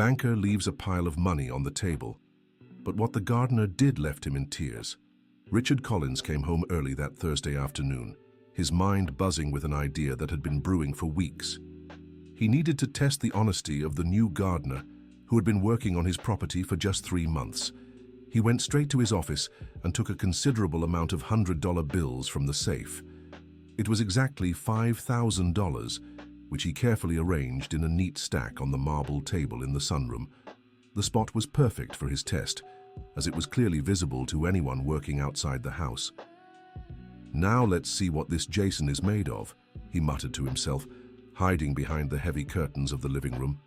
banker leaves a pile of money on the table, but what the gardener did left him in tears. Richard Collins came home early that Thursday afternoon, his mind buzzing with an idea that had been brewing for weeks. He needed to test the honesty of the new gardener who had been working on his property for just 3 months. He went straight to his office and took a considerable amount of $100 bills from the safe. It was exactly $5,000, which he carefully arranged in a neat stack on the marble table in the sunroom. The spot was perfect for his test, as it was clearly visible to anyone working outside the house. "Now let's see what this Jason is made of," he muttered to himself, hiding behind the heavy curtains of the living room.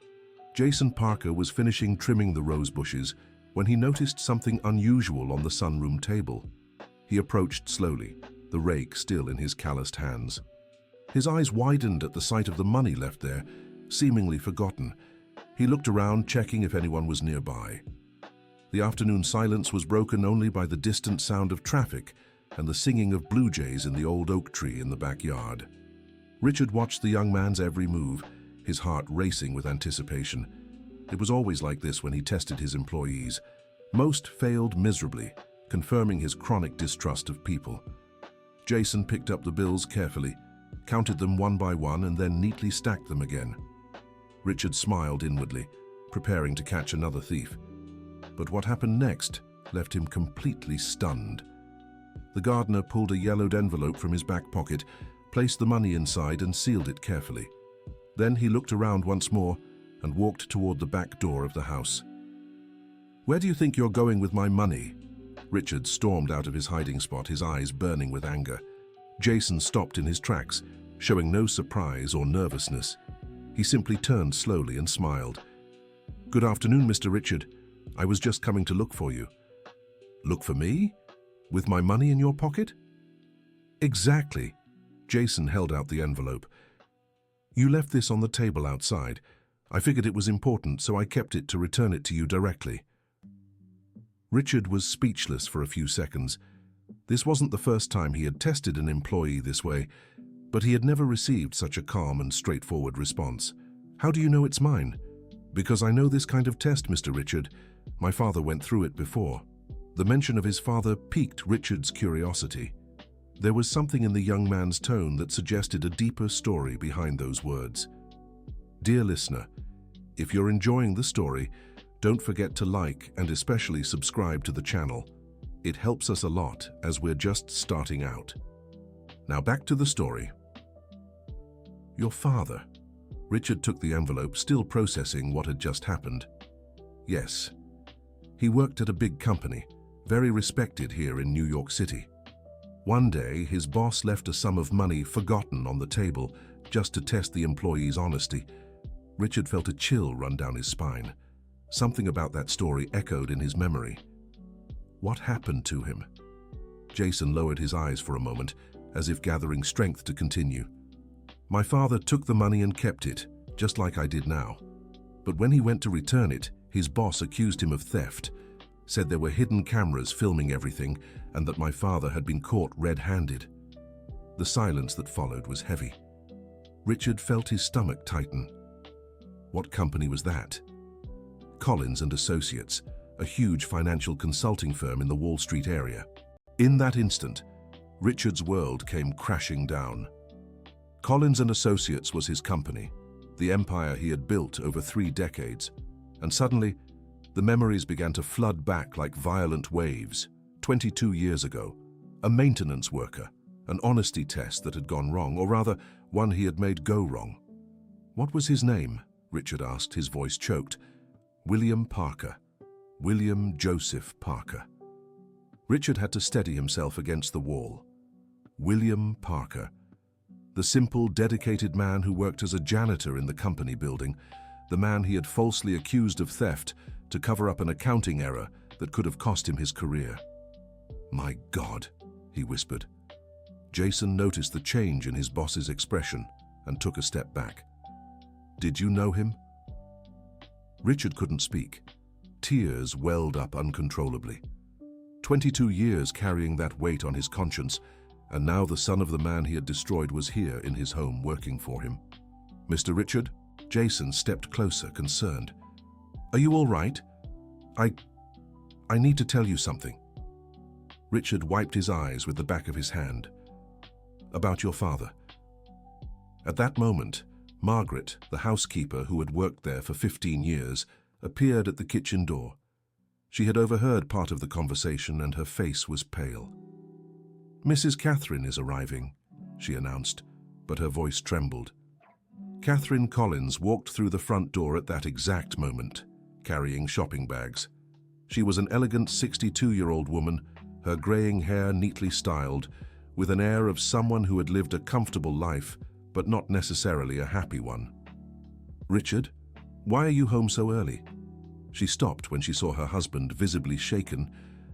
Jason Parker was finishing trimming the rose bushes when he noticed something unusual on the sunroom table. He approached slowly, the rake still in his calloused hands. His eyes widened at the sight of the money left there, seemingly forgotten. He looked around, checking if anyone was nearby. The afternoon silence was broken only by the distant sound of traffic and the singing of blue jays in the old oak tree in the backyard. Richard watched the young man's every move, his heart racing with anticipation. It was always like this when he tested his employees. Most failed miserably, confirming his chronic distrust of people. Jason picked up the bills carefully, counted them one by one, and then neatly stacked them again. Richard smiled inwardly, preparing to catch another thief. But what happened next left him completely stunned. The gardener pulled a yellowed envelope from his back pocket, placed the money inside and sealed it carefully. Then he looked around once more and walked toward the back door of the house. "Where do you think you're going with my money?" Richard stormed out of his hiding spot, his eyes burning with anger. Jason stopped in his tracks, showing no surprise or nervousness. He simply turned slowly and smiled. "Good afternoon, Mr. Richard. I was just coming to look for you." "Look for me? With my money in your pocket?" "Exactly." Jason held out the envelope. "You left this on the table outside. I figured it was important, so I kept it to return it to you directly." Richard was speechless for a few seconds. This wasn't the first time he had tested an employee this way, but he had never received such a calm and straightforward response. "How do you know it's mine?" "Because I know this kind of test, Mr. Richard. My father went through it before." The mention of his father piqued Richard's curiosity. There was something in the young man's tone that suggested a deeper story behind those words. Dear listener, if you're enjoying the story, don't forget to like and especially subscribe to the channel. It helps us a lot as we're just starting out. Now back to the story. Your father. Richard took the envelope, still processing what had just happened. Yes. He worked at a big company, very respected here in New York City. One day, his boss left a sum of money forgotten on the table just to test the employee's honesty. Richard felt a chill run down his spine. Something about that story echoed in his memory. What happened to him? Jason lowered his eyes for a moment, as if gathering strength to continue. My father took the money and kept it, just like I did now. But when he went to return it, his boss accused him of theft, said there were hidden cameras filming everything, and that my father had been caught red-handed. The silence that followed was heavy. Richard felt his stomach tighten. What company was that? Collins and Associates, a huge financial consulting firm in the Wall Street area. In that instant, Richard's world came crashing down. Collins and Associates was his company, the empire he had built over 3 decades, and suddenly, the memories began to flood back like violent waves. 22 years ago, a maintenance worker, an honesty test that had gone wrong, or rather, one he had made go wrong. What was his name? Richard asked, his voice choked. William Parker. William Joseph Parker. Richard had to steady himself against the wall. William Parker. The simple, dedicated man who worked as a janitor in the company building, the man he had falsely accused of theft to cover up an accounting error that could have cost him his career. My God, he whispered. Jason noticed the change in his boss's expression and took a step back. Did you know him? Richard couldn't speak. Tears welled up uncontrollably. 22 years carrying that weight on his conscience, and now the son of the man he had destroyed was here in his home working for him. Mr. Richard? Jason stepped closer, concerned. Are you all right? I... I need to tell you something. Richard wiped his eyes with the back of his hand. About your father. At that moment, Margaret, the housekeeper who had worked there for 15 years, appeared at the kitchen door. She had overheard part of the conversation and her face was pale. "Mrs. Catherine is arriving," she announced, but her voice trembled. Catherine Collins walked through the front door at that exact moment, carrying shopping bags. She was an elegant 62-year-old woman, her graying hair neatly styled, with an air of someone who had lived a comfortable life, but not necessarily a happy one. "Richard, why are you home so early?" She stopped when she saw her husband visibly shaken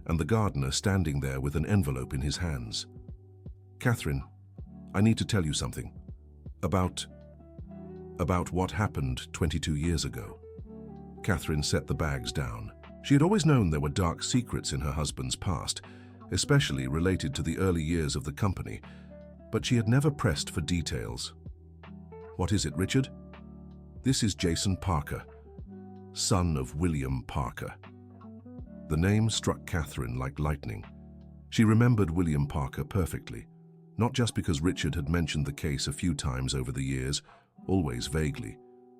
and the gardener standing there with an envelope in his hands. "Catherine, I need to tell you something. About what happened 22 years ago." Catherine set the bags down. She had always known there were dark secrets in her husband's past, especially related to the early years of the company, but she had never pressed for details. "What is it, Richard?" "This is Jason Parker, son of William Parker." The name struck Catherine like lightning. She remembered William Parker perfectly, not just because Richard had mentioned the case a few times over the years, always vaguely,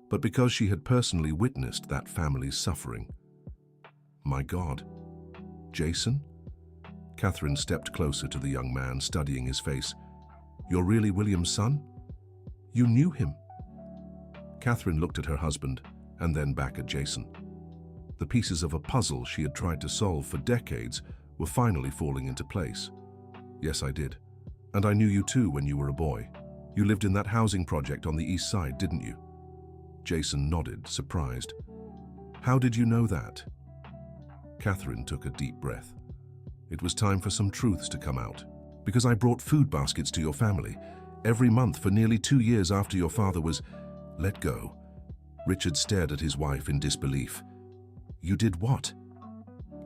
but because she had personally witnessed that family's suffering. My God. Jason? Catherine stepped closer to the young man, studying his face. "You're really William's son? You knew him?" Catherine looked at her husband and then back at Jason. The pieces of a puzzle she had tried to solve for decades were finally falling into place. "Yes, I did. And I knew you too when you were a boy. You lived in that housing project on the east side, didn't you?" Jason nodded, surprised. "How did you know that?" Catherine took a deep breath. "It was time for some truths to come out. Because I brought food baskets to your family every month for nearly 2 years after your father was let go." Richard stared at his wife in disbelief. "You did what?"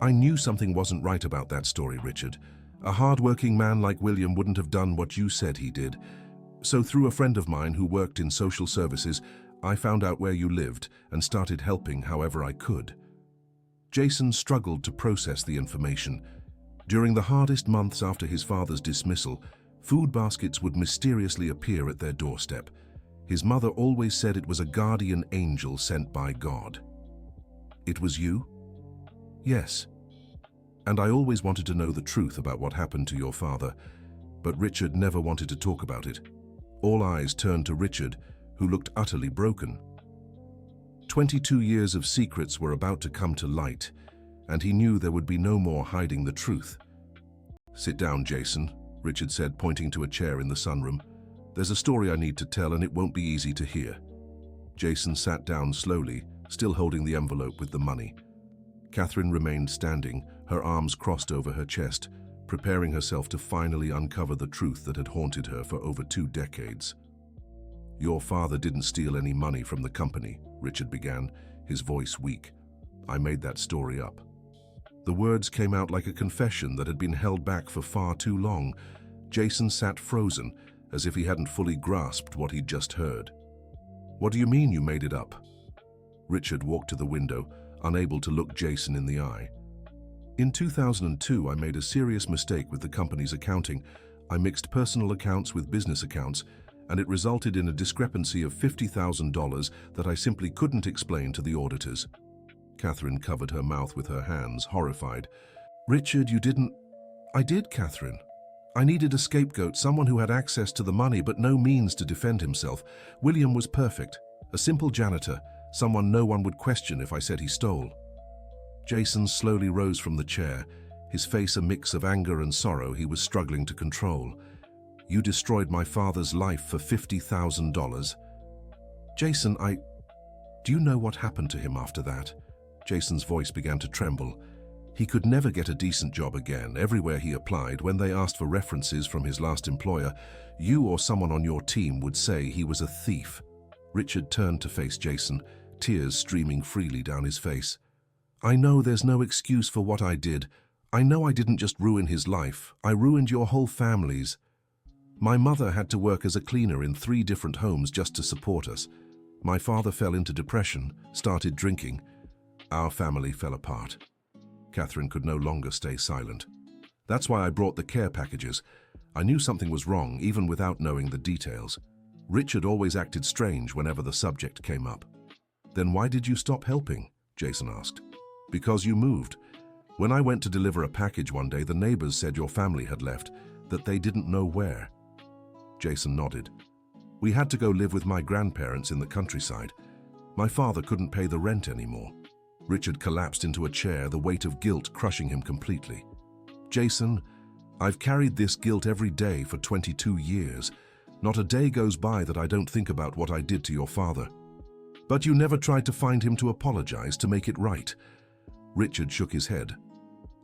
"I knew something wasn't right about that story, Richard. A hard-working man like William wouldn't have done what you said he did. So through a friend of mine who worked in social services, I found out where you lived and started helping however I could." Jason struggled to process the information. During the hardest months after his father's dismissal, food baskets would mysteriously appear at their doorstep. His mother always said it was a guardian angel sent by God. "It was you?" "Yes. And I always wanted to know the truth about what happened to your father, but Richard never wanted to talk about it." All eyes turned to Richard, who looked utterly broken. 22 years of secrets were about to come to light, and he knew there would be no more hiding the truth. "Sit down, Jason," Richard said, pointing to a chair in the sunroom. "There's a story I need to tell, and it won't be easy to hear." Jason sat down slowly, still holding the envelope with the money. Catherine remained standing, her arms crossed over her chest, preparing herself to finally uncover the truth that had haunted her for over 2 decades. "Your father didn't steal any money from the company," Richard began, his voice weak. "I made that story up." The words came out like a confession that had been held back for far too long. Jason sat frozen, as if he hadn't fully grasped what he'd just heard. "What do you mean you made it up?" Richard walked to the window, unable to look Jason in the eye. "In 2002, I made a serious mistake with the company's accounting. I mixed personal accounts with business accounts, and it resulted in a discrepancy of $50,000 that I simply couldn't explain to the auditors." Catherine covered her mouth with her hands, horrified. "Richard, you didn't—" "I did, Catherine. I needed a scapegoat, someone who had access to the money but no means to defend himself. William was perfect, a simple janitor, someone no one would question if I said he stole." Jason slowly rose from the chair, his face a mix of anger and sorrow he was struggling to control. "You destroyed my father's life for $50,000. Jason, do you know what happened to him after that?" Jason's voice began to tremble. "He could never get a decent job again. Everywhere he applied, when they asked for references from his last employer, you or someone on your team would say he was a thief." Richard turned to face Jason, tears streaming freely down his face. "I know there's no excuse for what I did. I know I didn't just ruin his life. I ruined your whole family's. My mother had to work as a cleaner in 3 different homes just to support us. My father fell into depression, started drinking. Our family fell apart. Catherine could no longer stay silent. That's why I brought the care packages. I knew something was wrong, even without knowing the details. Richard always acted strange whenever the subject came up. Then why did you stop helping? Jason asked. Because you moved. When I went to deliver a package one day, the neighbors said your family had left, that they didn't know where. Jason nodded. We had to go live with my grandparents in the countryside. My father couldn't pay the rent anymore. Richard collapsed into a chair, the weight of guilt crushing him completely. Jason, I've carried this guilt every day for 22 years. Not a day goes by that I don't think about what I did to your father. But you never tried to find him to apologize, to make it right. Richard shook his head.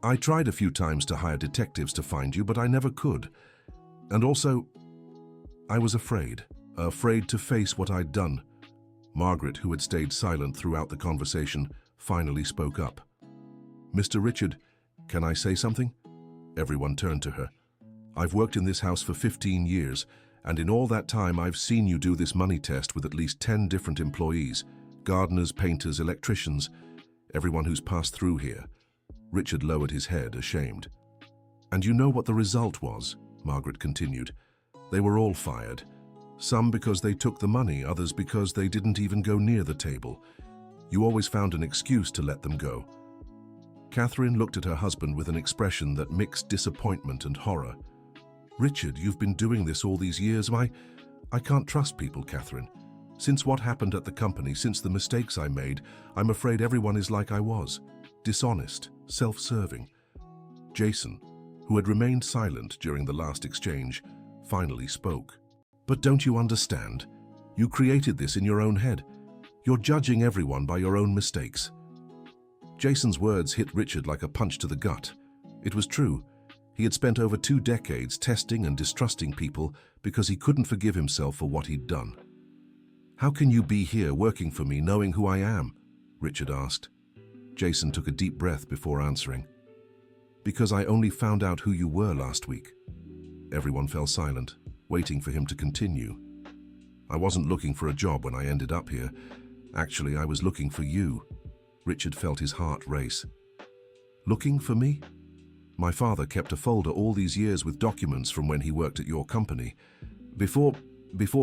I tried a few times to hire detectives to find you, but I never could. And also, I was afraid to face what I'd done. Margaret, who had stayed silent throughout the conversation, finally spoke up. Mr. Richard, can I say something? Everyone turned to her. I've worked in this house for 15 years, and in all that time I've seen you do this money test with at least 10 different employees, gardeners, painters, electricians, everyone who's passed through here. Richard lowered his head, ashamed. And you know what the result was, Margaret continued. They were all fired. Some because they took the money, others because they didn't even go near the table. You always found an excuse to let them go. Catherine looked at her husband with an expression that mixed disappointment and horror. Richard, you've been doing this all these years. I can't trust people, Catherine. Since what happened at the company, since the mistakes I made, I'm afraid everyone is like I was. Dishonest, self-serving. Jason, who had remained silent during the last exchange, finally spoke. But don't you understand? You created this in your own head. You're judging everyone by your own mistakes. Jason's words hit Richard like a punch to the gut. It was true. He had spent over 2 decades testing and distrusting people because he couldn't forgive himself for what he'd done. How can you be here working for me knowing who I am? Richard asked. Jason took a deep breath before answering. Because I only found out who you were last week. Everyone fell silent, waiting for him to continue. I wasn't looking for a job when I ended up here. Actually, I was looking for you. Richard felt his heart race. Looking for me? My father kept a folder all these years with documents from when he worked at your company. Before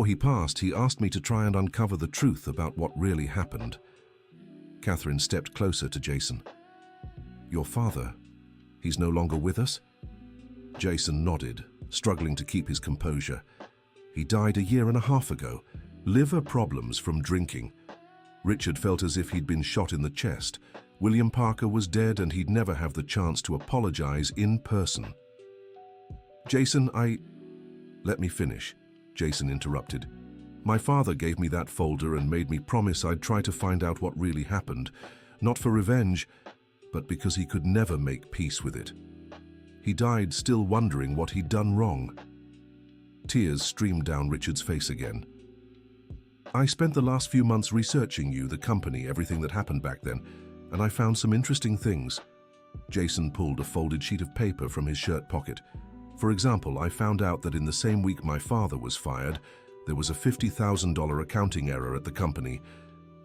he passed, he asked me to try and uncover the truth about what really happened. Catherine stepped closer to Jason. Your father, he's no longer with us? Jason nodded, struggling to keep his composure. He died a year and a half ago. Liver problems from drinking. Richard felt as if he'd been shot in the chest. William Parker was dead and he'd never have the chance to apologize in person. Jason, Let me finish, Jason interrupted. My father gave me that folder and made me promise I'd try to find out what really happened, not for revenge, but because he could never make peace with it. He died still wondering what he'd done wrong. Tears streamed down Richard's face again. I spent the last few months researching you, the company, everything that happened back then, and I found some interesting things. Jason pulled a folded sheet of paper from his shirt pocket. For example, I found out that in the same week my father was fired, there was a $50,000 accounting error at the company,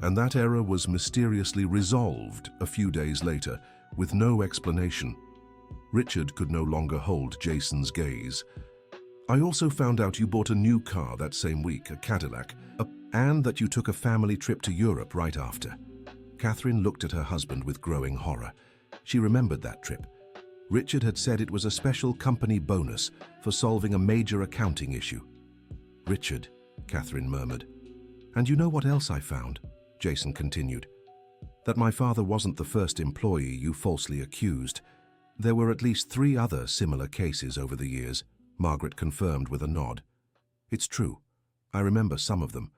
and that error was mysteriously resolved a few days later, with no explanation. Richard could no longer hold Jason's gaze. I also found out you bought a new car that same week, a Cadillac, and that you took a family trip to Europe right after. Catherine looked at her husband with growing horror. She remembered that trip. Richard had said it was a special company bonus for solving a major accounting issue. Richard, Catherine murmured. And you know what else I found? Jason continued. That my father wasn't the first employee you falsely accused. There were at least 3 other similar cases over the years, Margaret confirmed with a nod. It's true. I remember some of them.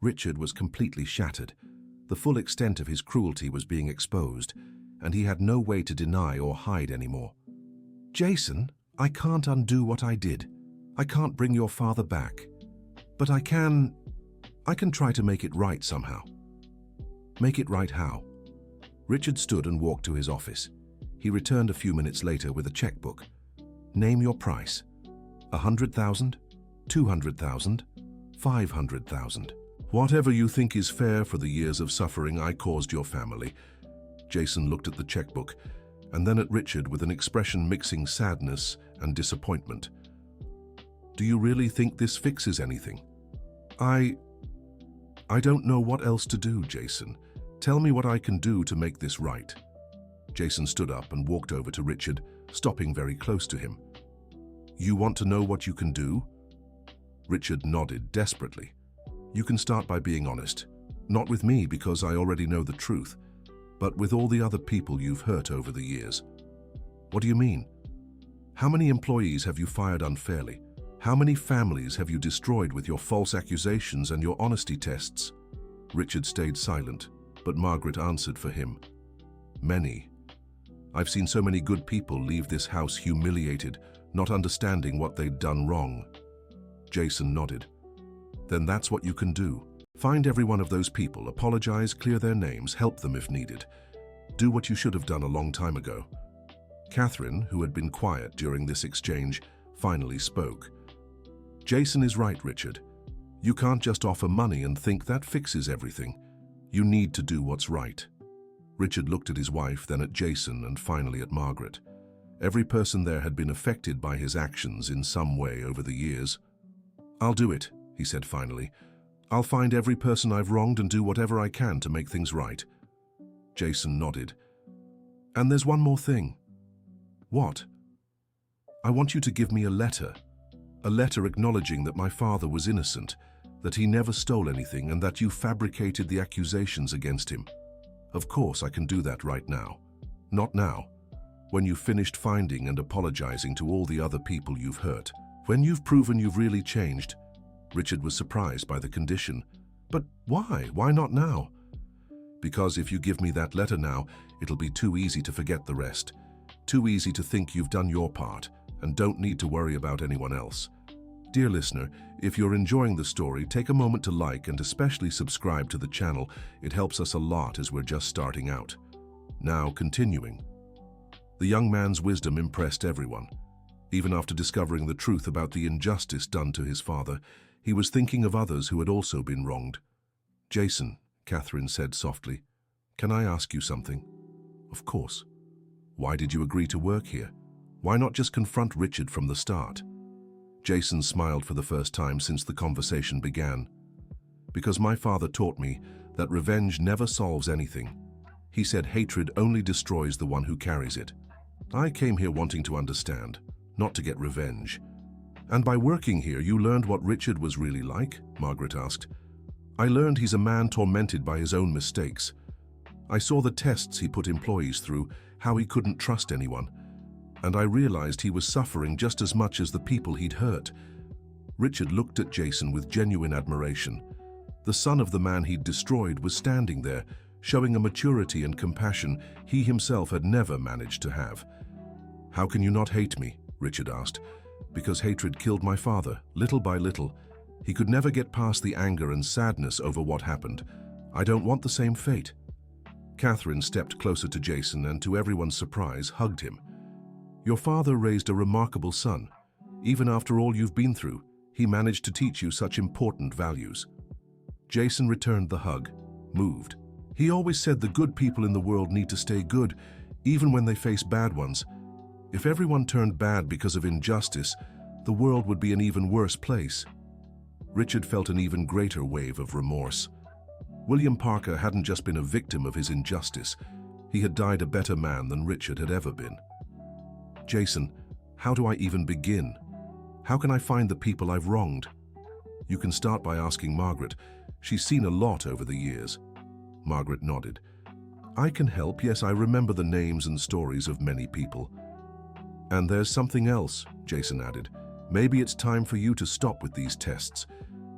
Richard was completely shattered. The full extent of his cruelty was being exposed, and he had no way to deny or hide anymore. Jason, I can't undo what I did. I can't bring your father back. But I can try to make it right somehow. Make it right how? Richard stood and walked to his office. He returned a few minutes later with a checkbook. Name your price. 100,000? 200,000? 500,000? Whatever you think is fair for the years of suffering I caused your family. Jason looked at the checkbook and then at Richard with an expression mixing sadness and disappointment. Do you really think this fixes anything? I don't know what else to do, Jason. Tell me what I can do to make this right. Jason stood up and walked over to Richard, stopping very close to him. You want to know what you can do? Richard nodded desperately. You can start by being honest. Not with me because I already know the truth, but with all the other people you've hurt over the years. What do you mean? How many employees have you fired unfairly? How many families have you destroyed with your false accusations and your honesty tests? Richard stayed silent, but Margaret answered for him. Many. I've seen so many good people leave this house humiliated, not understanding what they'd done wrong. Jason nodded. Then that's what you can do. Find every one of those people, apologize, clear their names, help them if needed. Do what you should have done a long time ago. Catherine, who had been quiet during this exchange, finally spoke. Jason is right, Richard. You can't just offer money and think that fixes everything. You need to do what's right. Richard looked at his wife, then at Jason, and finally at Margaret. Every person there had been affected by his actions in some way over the years. I'll do it, he said finally. I'll find every person I've wronged and do whatever I can to make things right. Jason nodded. And there's one more thing. What? I want you to give me a letter acknowledging that my father was innocent, that he never stole anything, and that you fabricated the accusations against him. Of course, I can do that right now. Not now. When you've finished finding and apologizing to all the other people you've hurt. When you've proven you've really changed. Richard was surprised by the condition. But why? Why not now? Because if you give me that letter now, it'll be too easy to forget the rest. Too easy to think you've done your part and don't need to worry about anyone else. Dear listener, if you're enjoying the story, take a moment to like and especially subscribe to the channel. It helps us a lot as we're just starting out. Now, continuing. The young man's wisdom impressed everyone. Even after discovering the truth about the injustice done to his father, he was thinking of others who had also been wronged. Jason, Catherine said softly, can I ask you something? Of course. Why did you agree to work here? Why not just confront Richard from the start? Jason smiled for the first time since the conversation began. Because my father taught me that revenge never solves anything. He said hatred only destroys the one who carries it. I came here wanting to understand, not to get revenge. And by working here, you learned what Richard was really like? Margaret asked. I learned he's a man tormented by his own mistakes. I saw the tests he put employees through, how he couldn't trust anyone. And I realized he was suffering just as much as the people he'd hurt. Richard looked at Jason with genuine admiration. The son of the man he'd destroyed was standing there, showing a maturity and compassion he himself had never managed to have. How can you not hate me? Richard asked. Because hatred killed my father, little by little. He could never get past the anger and sadness over what happened. I don't want the same fate. Catherine stepped closer to Jason and, to everyone's surprise, hugged him. Your father raised a remarkable son. Even after all you've been through, he managed to teach you such important values. Jason returned the hug, moved. He always said the good people in the world need to stay good, even when they face bad ones. If everyone turned bad because of injustice, the world would be an even worse place. Richard felt an even greater wave of remorse. William Parker hadn't just been a victim of his injustice. He had died a better man than Richard had ever been. Jason, how do I even begin? How can I find the people I've wronged? You can start by asking Margaret. She's seen a lot over the years. Margaret nodded. I can help, yes, I remember the names and stories of many people. And there's something else, Jason added. Maybe it's time for you to stop with these tests.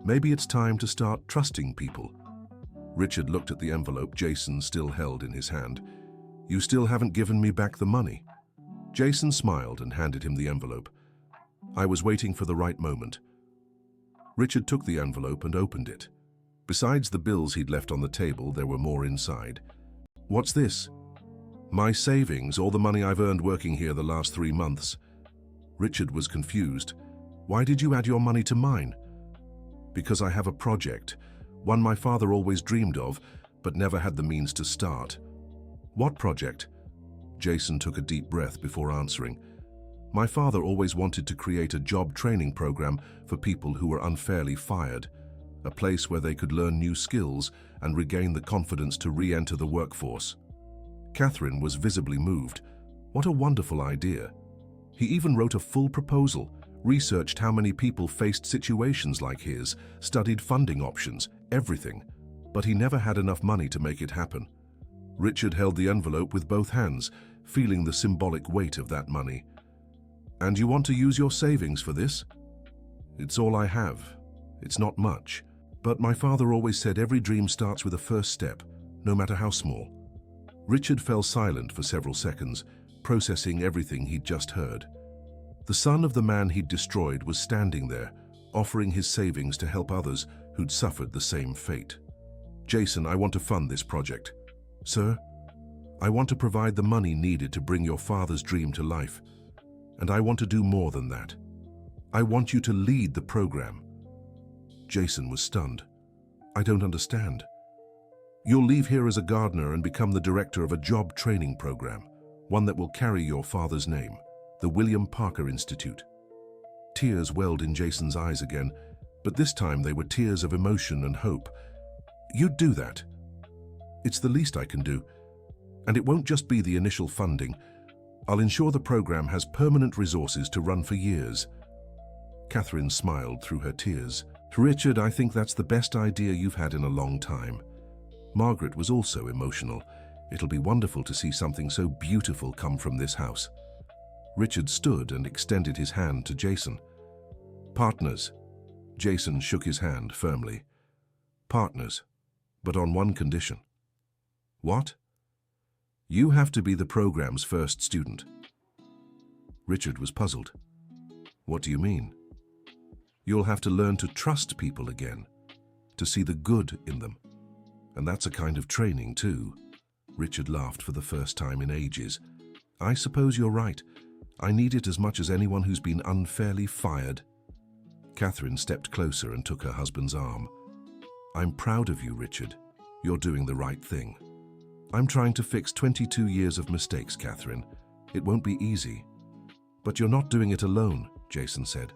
Maybe it's time to start trusting people. Richard looked at the envelope Jason still held in his hand. You still haven't given me back the money. Jason smiled and handed him the envelope. I was waiting for the right moment. Richard took the envelope and opened it. Besides the bills he'd left on the table, there were more inside. What's this? My savings, all the money I've earned working here the last 3 months. Richard was confused. Why did you add your money to mine? Because I have a project, one my father always dreamed of, but never had the means to start. What project? Jason took a deep breath before answering. My father always wanted to create a job training program for people who were unfairly fired, a place where they could learn new skills and regain the confidence to re-enter the workforce. Catherine was visibly moved. What a wonderful idea. He even wrote a full proposal, researched how many people faced situations like his, studied funding options, everything. But he never had enough money to make it happen. Richard held the envelope with both hands, feeling the symbolic weight of that money. And you want to use your savings for this? It's all I have. It's not much. But my father always said every dream starts with a first step, no matter how small. Richard fell silent for several seconds, processing everything he'd just heard. The son of the man he'd destroyed was standing there, offering his savings to help others who'd suffered the same fate. Jason, I want to fund this project. Sir, I want to provide the money needed to bring your father's dream to life. And I want to do more than that. I want you to lead the program. Jason was stunned. I don't understand. You'll leave here as a gardener and become the director of a job training program, one that will carry your father's name, the William Parker Institute. Tears welled in Jason's eyes again, but this time they were tears of emotion and hope. You'd do that. It's the least I can do. And it won't just be the initial funding. I'll ensure the program has permanent resources to run for years. Catherine smiled through her tears. Richard, I think that's the best idea you've had in a long time. Margaret was also emotional. It'll be wonderful to see something so beautiful come from this house. Richard stood and extended his hand to Jason. Partners. Jason shook his hand firmly. Partners, but on one condition. What? You have to be the program's first student. Richard was puzzled. What do you mean? You'll have to learn to trust people again, to see the good in them. And that's a kind of training too. Richard laughed for the first time in ages. I suppose you're right. I need it as much as anyone who's been unfairly fired. Catherine stepped closer and took her husband's arm. I'm proud of you, Richard. You're doing the right thing. I'm trying to fix 22 years of mistakes, Catherine. It won't be easy. But you're not doing it alone, Jason said.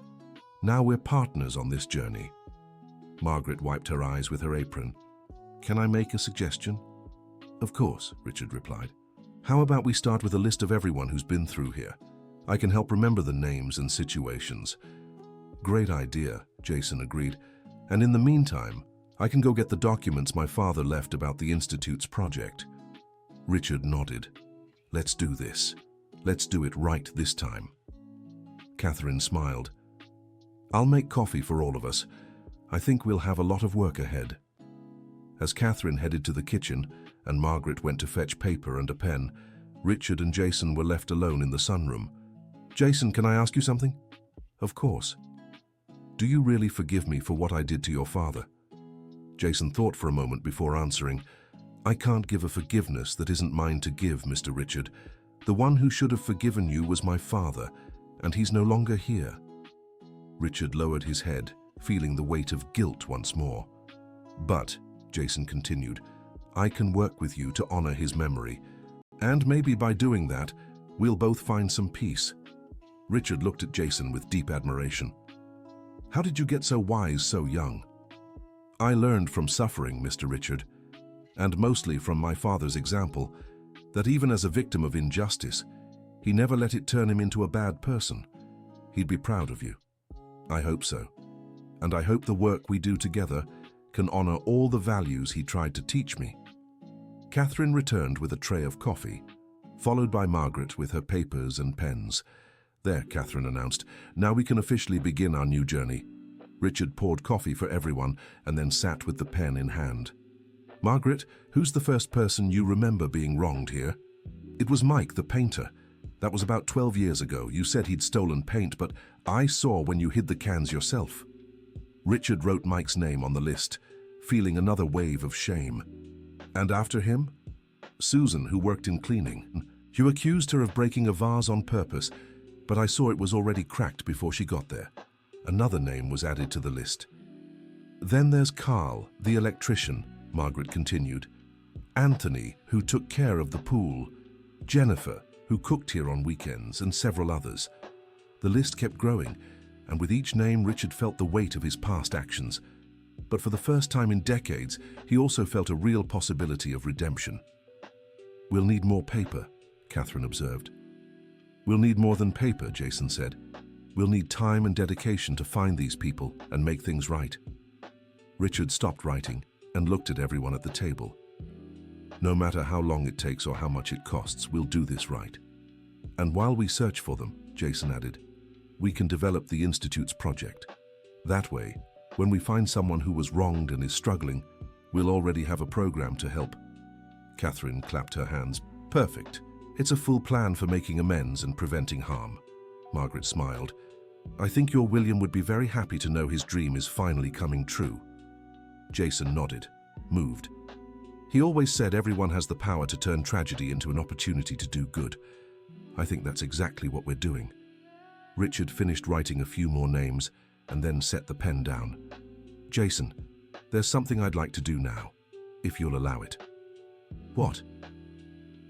Now we're partners on this journey. Margaret wiped her eyes with her apron. Can I make a suggestion? Of course, Richard replied. How about we start with a list of everyone who's been through here? I can help remember the names and situations. Great idea, Jason agreed. And in the meantime, I can go get the documents my father left about the Institute's project. Richard nodded. Let's do this. Let's do it right this time. Catherine smiled. I'll make coffee for all of us. I think we'll have a lot of work ahead. As Catherine headed to the kitchen and Margaret went to fetch paper and a pen, Richard and Jason were left alone in the sunroom. Jason, can I ask you something? Of course. Do you really forgive me for what I did to your father? Jason thought for a moment before answering. I can't give a forgiveness that isn't mine to give, Mr. Richard. The one who should have forgiven you was my father, and he's no longer here. Richard lowered his head, feeling the weight of guilt once more. But, Jason continued, I can work with you to honor his memory, and maybe by doing that, we'll both find some peace. Richard looked at Jason with deep admiration. How did you get so wise so young? I learned from suffering, Mr. Richard, and mostly from my father's example, that even as a victim of injustice, he never let it turn him into a bad person. He'd be proud of you. I hope so. And I hope the work we do together can honor all the values he tried to teach me. Catherine returned with a tray of coffee, followed by Margaret with her papers and pens. There, Catherine announced, now we can officially begin our new journey. Richard poured coffee for everyone and then sat with the pen in hand. Margaret, who's the first person you remember being wronged here? It was Mike, the painter. That was about 12 years ago. You said he'd stolen paint, but I saw when you hid the cans yourself. Richard wrote Mike's name on the list, feeling another wave of shame. And after him? Susan, who worked in cleaning. You accused her of breaking a vase on purpose, but I saw it was already cracked before she got there. Another name was added to the list. Then there's Carl, the electrician, Margaret continued. Anthony, who took care of the pool, Jennifer, who cooked here on weekends, and several others. The list kept growing, and with each name Richard felt the weight of his past actions. But for the first time in decades, he also felt a real possibility of redemption. "We'll need more paper," Catherine observed. "We'll need more than paper," Jason said. "We'll need time and dedication to find these people and make things right." Richard stopped writing and looked at everyone at the table. "No matter how long it takes or how much it costs, we'll do this right. And while we search for them," Jason added, "we can develop the Institute's project. That way, when we find someone who was wronged and is struggling, we'll already have a program to help." Catherine clapped her hands. "Perfect. It's a full plan for making amends and preventing harm." Margaret smiled. "I think your William would be very happy to know his dream is finally coming true." Jason nodded, moved. "He always said everyone has the power to turn tragedy into an opportunity to do good. I think that's exactly what we're doing." Richard finished writing a few more names and then set the pen down. "Jason, there's something I'd like to do now, if you'll allow it." "What?"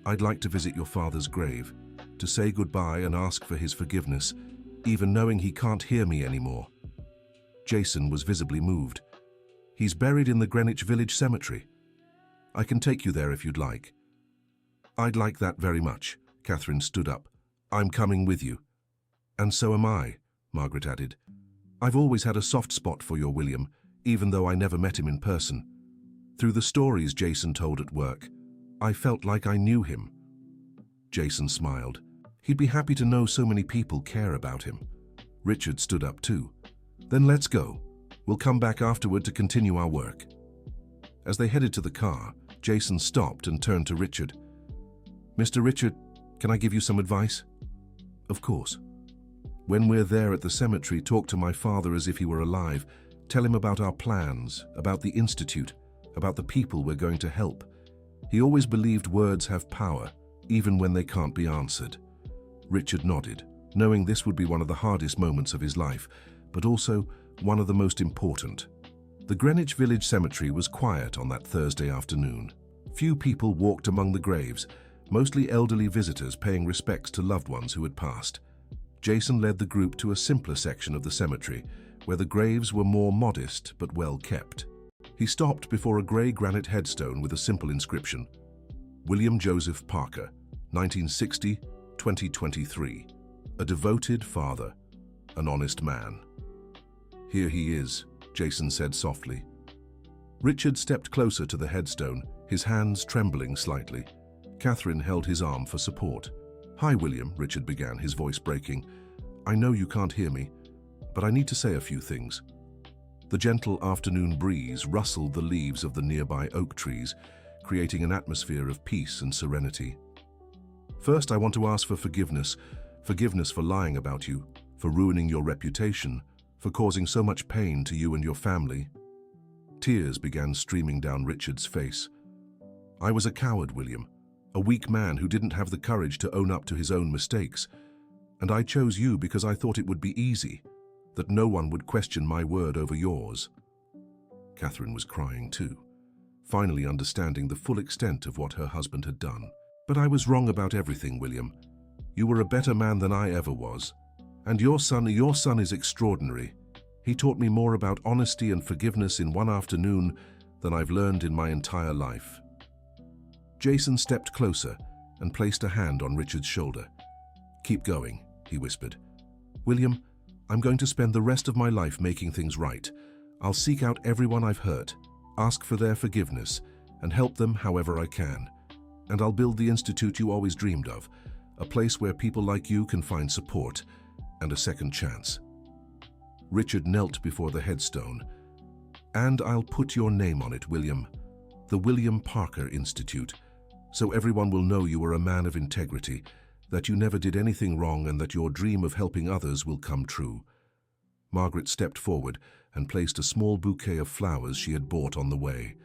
"I'd like to visit your father's grave, to say goodbye and ask for his forgiveness, even knowing he can't hear me anymore." Jason was visibly moved. "He's buried in the Greenwich Village Cemetery. I can take you there if you'd like." "I'd like that very much." Catherine stood up. "I'm coming with you." "And so am I," Margaret added. "I've always had a soft spot for your William, even though I never met him in person. Through the stories Jason told at work, I felt like I knew him." Jason smiled. He'd be happy to know so many people care about him. Richard stood up too. "Then let's go. We'll come back afterward to continue our work." As they headed to the car, Jason stopped and turned to Richard. "Mr. Richard, can I give you some advice?" "Of course." "When we're there at the cemetery, talk to my father as if he were alive. Tell him about our plans, about the Institute, about the people we're going to help. He always believed words have power, even when they can't be answered." Richard nodded, knowing this would be one of the hardest moments of his life, but also one of the most important. The Greenwich Village Cemetery was quiet on that Thursday afternoon. Few people walked among the graves, mostly elderly visitors paying respects to loved ones who had passed. Jason led the group to a simpler section of the cemetery, where the graves were more modest but well kept. He stopped before a grey granite headstone with a simple inscription: "William Joseph Parker, 1960-2023. A devoted father, an honest man." "Here he is," Jason said softly. Richard stepped closer to the headstone, his hands trembling slightly. Catherine held his arm for support. "Hi, William," Richard began, his voice breaking. "I know you can't hear me, but I need to say a few things." The gentle afternoon breeze rustled the leaves of the nearby oak trees, creating an atmosphere of peace and serenity. "First, I want to ask for forgiveness. Forgiveness for lying about you, for ruining your reputation, for causing so much pain to you and your family." Tears began streaming down Richard's face. "I was a coward, William, a weak man who didn't have the courage to own up to his own mistakes. And I chose you because I thought it would be easy, that no one would question my word over yours." Catherine was crying too, finally understanding the full extent of what her husband had done. "But I was wrong about everything, William. You were a better man than I ever was. And your son is extraordinary. He taught me more about honesty and forgiveness in one afternoon than I've learned in my entire life." Jason stepped closer and placed a hand on Richard's shoulder. "Keep going," he whispered. "William, I'm going to spend the rest of my life making things right. I'll seek out everyone I've hurt, ask for their forgiveness, and help them however I can. And I'll build the institute you always dreamed of, a place where people like you can find support and a second chance." Richard knelt before the headstone. "And I'll put your name on it, William. The William Parker Institute, so everyone will know you are a man of integrity, that you never did anything wrong, and that your dream of helping others will come true." Margaret stepped forward and placed a small bouquet of flowers she had bought on the way.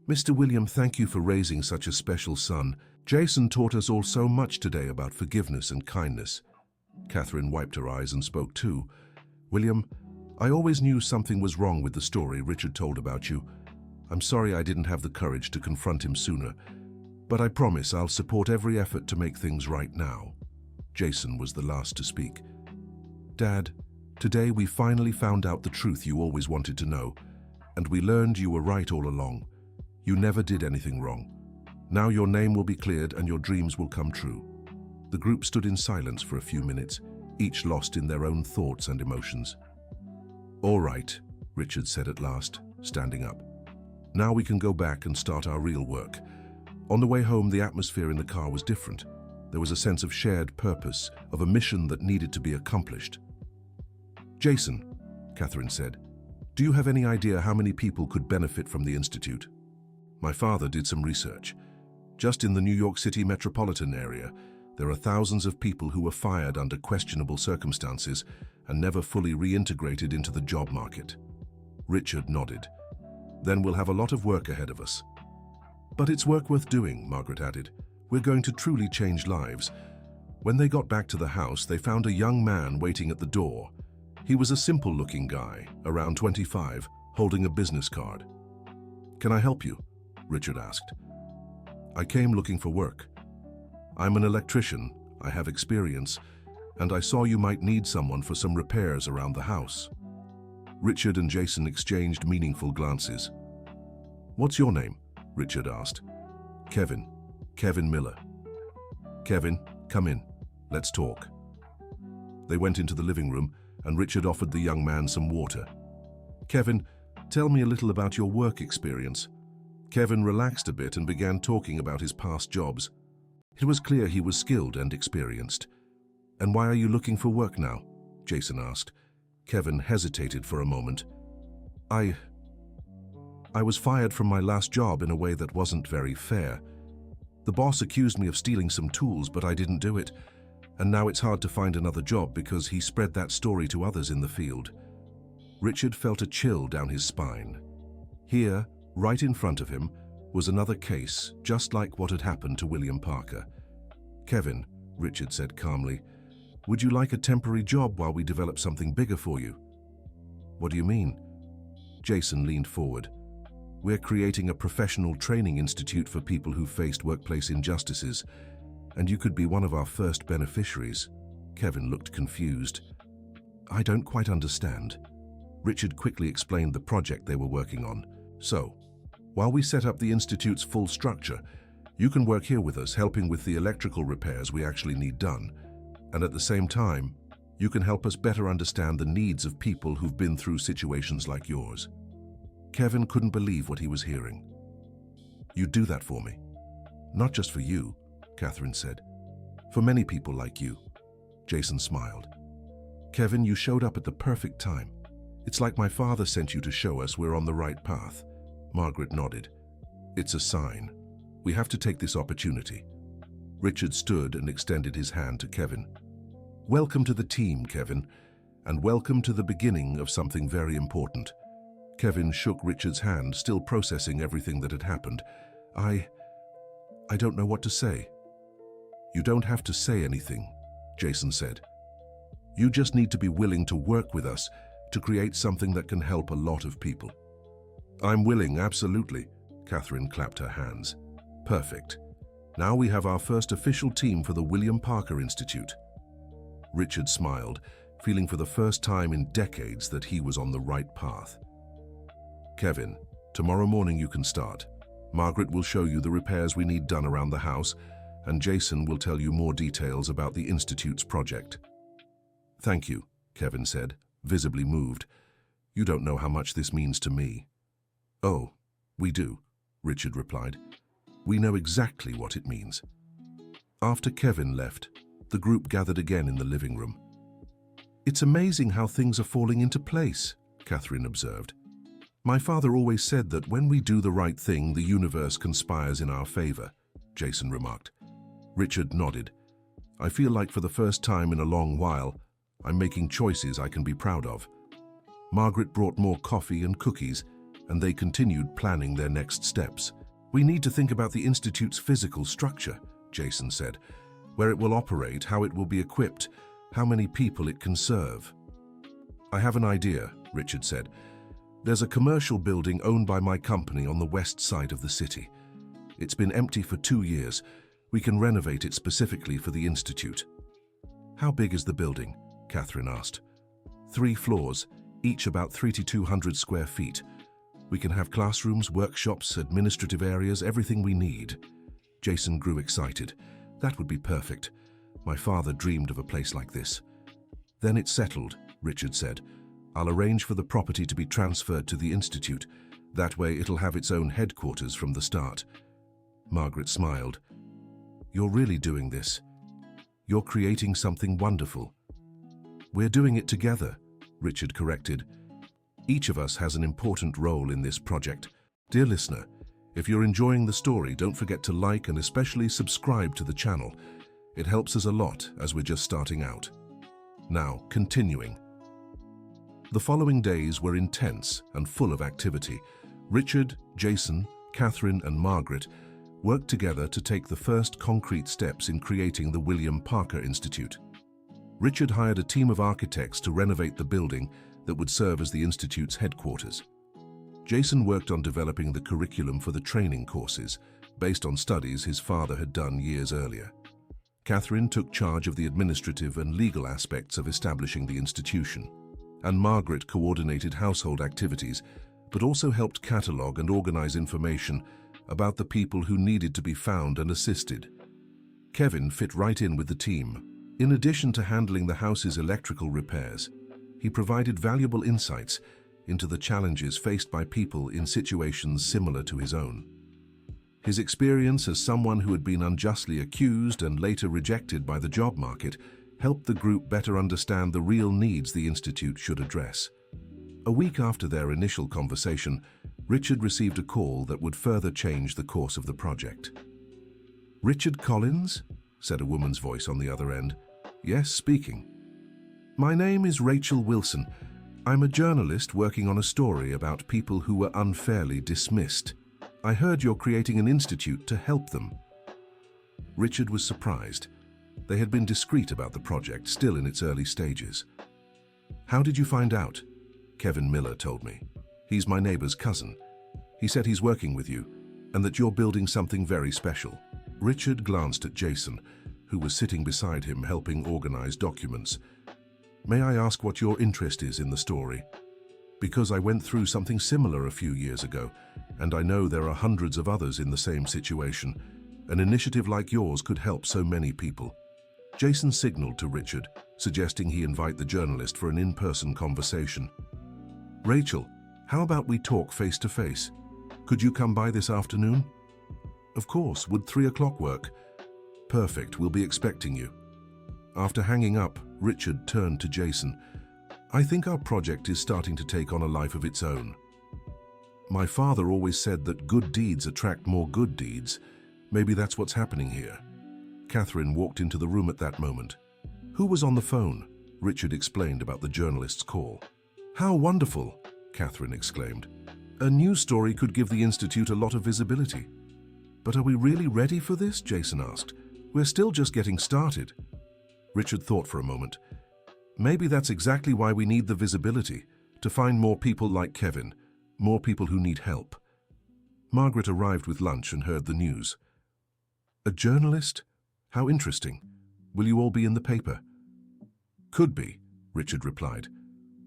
"Mr. William, thank you for raising such a special son. Jason taught us all so much today about forgiveness and kindness." Catherine wiped her eyes and spoke too. "William, I always knew something was wrong with the story Richard told about you. I'm sorry I didn't have the courage to confront him sooner, but I promise I'll support every effort to make things right now. Jason was the last to speak. Dad, today we finally found out the truth you always wanted to know, and we learned you were right all along. You never did anything wrong. Now your name will be cleared and your dreams will come true. The group stood in silence for a few minutes, each lost in their own thoughts and emotions. All right, Richard said at last, standing up. Now we can go back and start our real work. On the way home, the atmosphere in the car was different. There was a sense of shared purpose, of a mission that needed to be accomplished. Jason, Catherine said, do you have any idea how many people could benefit from the Institute? My father did some research. Just in the New York City metropolitan area, there are thousands of people who were fired under questionable circumstances and never fully reintegrated into the job market. Richard nodded. Then we'll have a lot of work ahead of us. But it's work worth doing, Margaret added. We're going to truly change lives. When they got back to the house, they found a young man waiting at the door. He was a simple-looking guy, around 25, holding a business card. Can I help you? Richard asked. I came looking for work. I'm an electrician, I have experience, and I saw you might need someone for some repairs around the house. Richard and Jason exchanged meaningful glances. What's your name? Richard asked. Kevin. Kevin Miller. Kevin, come in. Let's talk. They went into the living room, and Richard offered the young man some water. Kevin, tell me a little about your work experience. Kevin relaxed a bit and began talking about his past jobs. It was clear he was skilled and experienced. And why are you looking for work now? Jason asked. Kevin hesitated for a moment. I was fired from my last job in a way that wasn't very fair. The boss accused me of stealing some tools, but I didn't do it. And now it's hard to find another job because he spread that story to others in the field. Richard felt a chill down his spine. Here, right in front of him, was another case, just like what had happened to William Parker. Kevin, Richard said calmly, would you like a temporary job while we develop something bigger for you? What do you mean? Jason leaned forward. We're creating a professional training institute for people who faced workplace injustices, and you could be one of our first beneficiaries. Kevin looked confused. I don't quite understand. Richard quickly explained the project they were working on. So, while we set up the institute's full structure, you can work here with us, helping with the electrical repairs we actually need done. And at the same time, you can help us better understand the needs of people who've been through situations like yours. Kevin couldn't believe what he was hearing. You'd do that for me? Not just for you, Catherine said. For many people like you. Jason smiled. Kevin, you showed up at the perfect time. It's like my father sent you to show us we're on the right path. Margaret nodded. It's a sign. We have to take this opportunity. Richard stood and extended his hand to Kevin. Welcome to the team, Kevin, and welcome to the beginning of something very important. Kevin shook Richard's hand, still processing everything that had happened. I don't know what to say. You don't have to say anything, Jason said. You just need to be willing to work with us to create something that can help a lot of people. I'm willing, absolutely. Catherine clapped her hands. Perfect. Now we have our first official team for the William Parker Institute. Richard smiled, feeling for the first time in decades that he was on the right path. Kevin, tomorrow morning you can start. Margaret will show you the repairs we need done around the house, and Jason will tell you more details about the Institute's project. Thank you, Kevin said, visibly moved. You don't know how much this means to me. Oh, we do, Richard replied. We know exactly what it means. After Kevin left, the group gathered again in the living room. It's amazing how things are falling into place, Catherine observed. My father always said that when we do the right thing, the universe conspires in our favor, Jason remarked. Richard nodded. I feel like for the first time in a long while, I'm making choices I can be proud of. Margaret brought more coffee and cookies, and they continued planning their next steps. We need to think about the Institute's physical structure, Jason said, where it will operate, how it will be equipped, how many people it can serve. I have an idea, Richard said. There's a commercial building owned by my company on the west side of the city. It's been empty for 2 years. We can renovate it specifically for the Institute. How big is the building? Catherine asked. 3 floors, each about 3,200 square feet. We can have classrooms, workshops, administrative areas, everything we need. Jason grew excited. That would be perfect. My father dreamed of a place like this. Then it's settled, Richard said. I'll arrange for the property to be transferred to the Institute. That way it'll have its own headquarters from the start. Margaret smiled. You're really doing this. You're creating something wonderful. We're doing it together, Richard corrected. Each of us has an important role in this project. Dear listener, if you're enjoying the story, don't forget to like and especially subscribe to the channel. It helps us a lot as we're just starting out. Now, continuing. The following days were intense and full of activity. Richard, Jason, Catherine, and Margaret worked together to take the first concrete steps in creating the William Parker Institute. Richard hired a team of architects to renovate the building that would serve as the Institute's headquarters. Jason worked on developing the curriculum for the training courses, based on studies his father had done years earlier. Catherine took charge of the administrative and legal aspects of establishing the institution, and Margaret coordinated household activities, but also helped catalogue and organize information about the people who needed to be found and assisted. Kevin fit right in with the team. In addition to handling the house's electrical repairs, he provided valuable insights into the challenges faced by people in situations similar to his own. His experience as someone who had been unjustly accused and later rejected by the job market helped the group better understand the real needs the Institute should address. A week after their initial conversation, Richard received a call that would further change the course of the project. "Richard Collins?" said a woman's voice on the other end. "Yes, speaking." "My name is Rachel Wilson. I'm a journalist working on a story about people who were unfairly dismissed. I heard you're creating an institute to help them." Richard was surprised. They had been discreet about the project, still in its early stages. "How did you find out?" Kevin Miller told me. "He's my neighbor's cousin. He said he's working with you, and that you're building something very special." Richard glanced at Jason, who was sitting beside him helping organize documents. "May I ask what your interest is in the story? Because I went through something similar a few years ago, and I know there are hundreds of others in the same situation. An initiative like yours could help so many people." Jason signaled to Richard, suggesting he invite the journalist for an in-person conversation. "Rachel, how about we talk face-to-face? Could you come by this afternoon?" "Of course. Would 3 o'clock work?" "Perfect. We'll be expecting you." After hanging up, Richard turned to Jason. "I think our project is starting to take on a life of its own. My father always said that good deeds attract more good deeds. Maybe that's what's happening here." Catherine walked into the room at that moment. "Who was on the phone?" Richard explained about the journalist's call. "How wonderful!" Catherine exclaimed. "A news story could give the Institute a lot of visibility." "But are we really ready for this?" Jason asked. "We're still just getting started." Richard thought for a moment. "Maybe that's exactly why we need the visibility, to find more people like Kevin, more people who need help." Margaret arrived with lunch and heard the news. "A journalist? How interesting. Will you all be in the paper?" "Could be," Richard replied.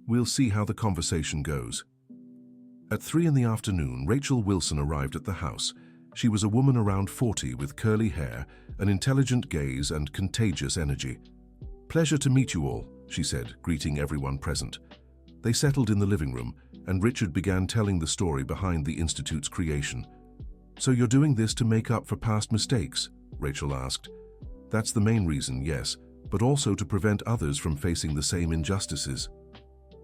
"We'll see how the conversation goes." At 3 in the afternoon, Rachel Wilson arrived at the house. She was a woman around 40 with curly hair, an intelligent gaze, and contagious energy. "Pleasure to meet you all," she said, greeting everyone present. They settled in the living room, and Richard began telling the story behind the Institute's creation. "So you're doing this to make up for past mistakes?" Rachel asked. "That's the main reason, yes, but also to prevent others from facing the same injustices."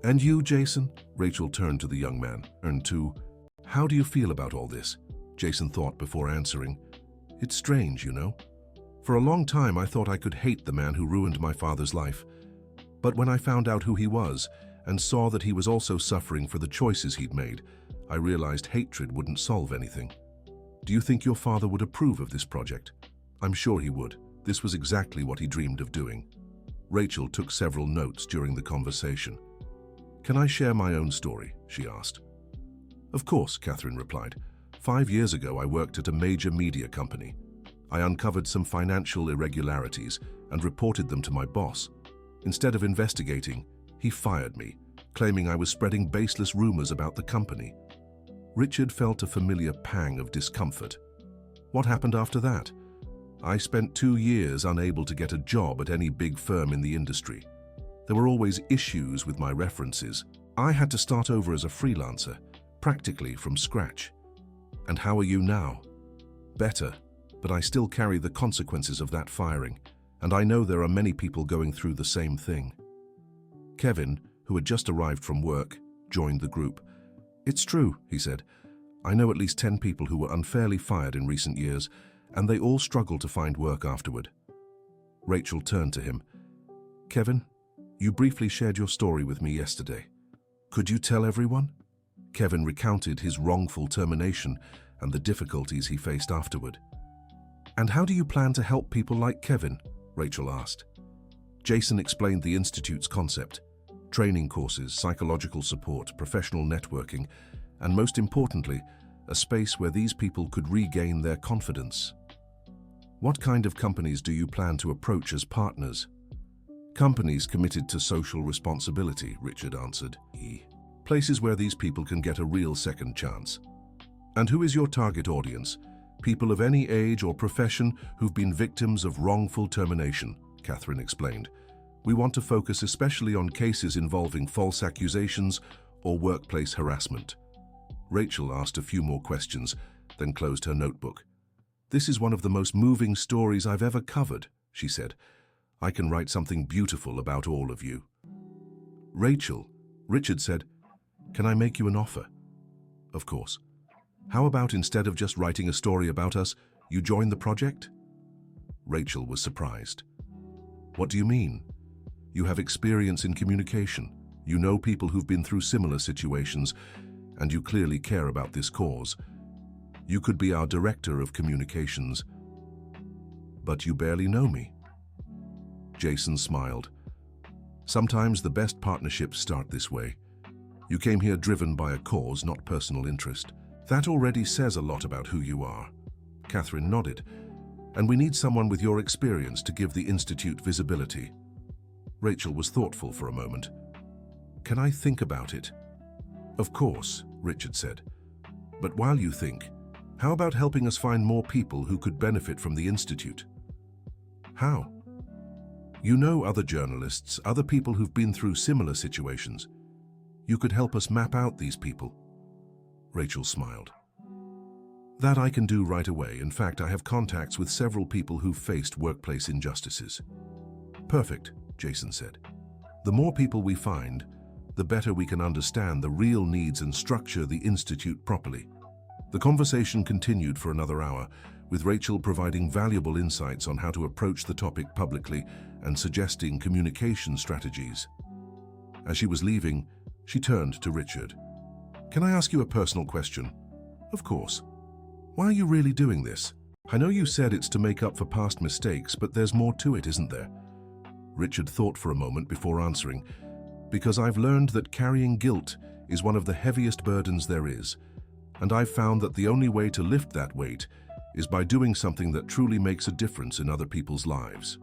"And you, Jason?" Rachel turned to the young man. How do you feel about all this?" Jason thought before answering. "It's strange, you know. For a long time I thought I could hate the man who ruined my father's life. But when I found out who he was and saw that he was also suffering for the choices he'd made, I realized hatred wouldn't solve anything. Do you think your father would approve of this project?" "I'm sure he would. This was exactly what he dreamed of doing." Rachel took several notes during the conversation. "Can I share my own story?" she asked. Of course, Catherine replied. 5 years ago, I worked at a major media company. I uncovered some financial irregularities and reported them to my boss. Instead of investigating, he fired me, claiming I was spreading baseless rumors about the company. Richard felt a familiar pang of discomfort. What happened after that? I spent 2 years unable to get a job at any big firm in the industry. There were always issues with my references. I had to start over as a freelancer, practically from scratch. And how are you now? Better, but I still carry the consequences of that firing, and I know there are many people going through the same thing. Kevin, who had just arrived from work, joined the group. It's true, he said. I know at least 10 people who were unfairly fired in recent years, and they all struggle to find work afterward. Rachel turned to him. Kevin, you briefly shared your story with me yesterday. Could you tell everyone? Kevin recounted his wrongful termination and the difficulties he faced afterward. And how do you plan to help people like Kevin? Rachel asked. Jason explained the Institute's concept: training courses, psychological support, professional networking, and most importantly, a space where these people could regain their confidence. What kind of companies do you plan to approach as partners? Companies committed to social responsibility, Richard answered. Places where these people can get a real second chance. And who is your target audience? People of any age or profession who've been victims of wrongful termination, Catherine explained. We want to focus especially on cases involving false accusations or workplace harassment. Rachel asked a few more questions, then closed her notebook. This is one of the most moving stories I've ever covered, she said. I can write something beautiful about all of you. Rachel, Richard said, can I make you an offer? Of course. How about instead of just writing a story about us, you join the project? Rachel was surprised. What do you mean? You have experience in communication. You know people who've been through similar situations, and you clearly care about this cause. You could be our director of communications. But you barely know me. Jason smiled. Sometimes the best partnerships start this way. You came here driven by a cause, not personal interest. That already says a lot about who you are. Catherine nodded. And we need someone with your experience to give the Institute visibility. Rachel was thoughtful for a moment. Can I think about it? Of course, Richard said. But while you think, how about helping us find more people who could benefit from the Institute? How? You know other journalists, other people who've been through similar situations. You could help us map out these people. Rachel smiled. That I can do right away. In fact, I have contacts with several people who've faced workplace injustices. Perfect, Jason said. The more people we find, the better we can understand the real needs and structure the Institute properly. The conversation continued for another hour, with Rachel providing valuable insights on how to approach the topic publicly and suggesting communication strategies. As she was leaving, she turned to Richard. Can I ask you a personal question? Of course. Why are you really doing this? I know you said it's to make up for past mistakes, but there's more to it, isn't there? Richard thought for a moment before answering. Because I've learned that carrying guilt is one of the heaviest burdens there is, and I've found that the only way to lift that weight is by doing something that truly makes a difference in other people's lives.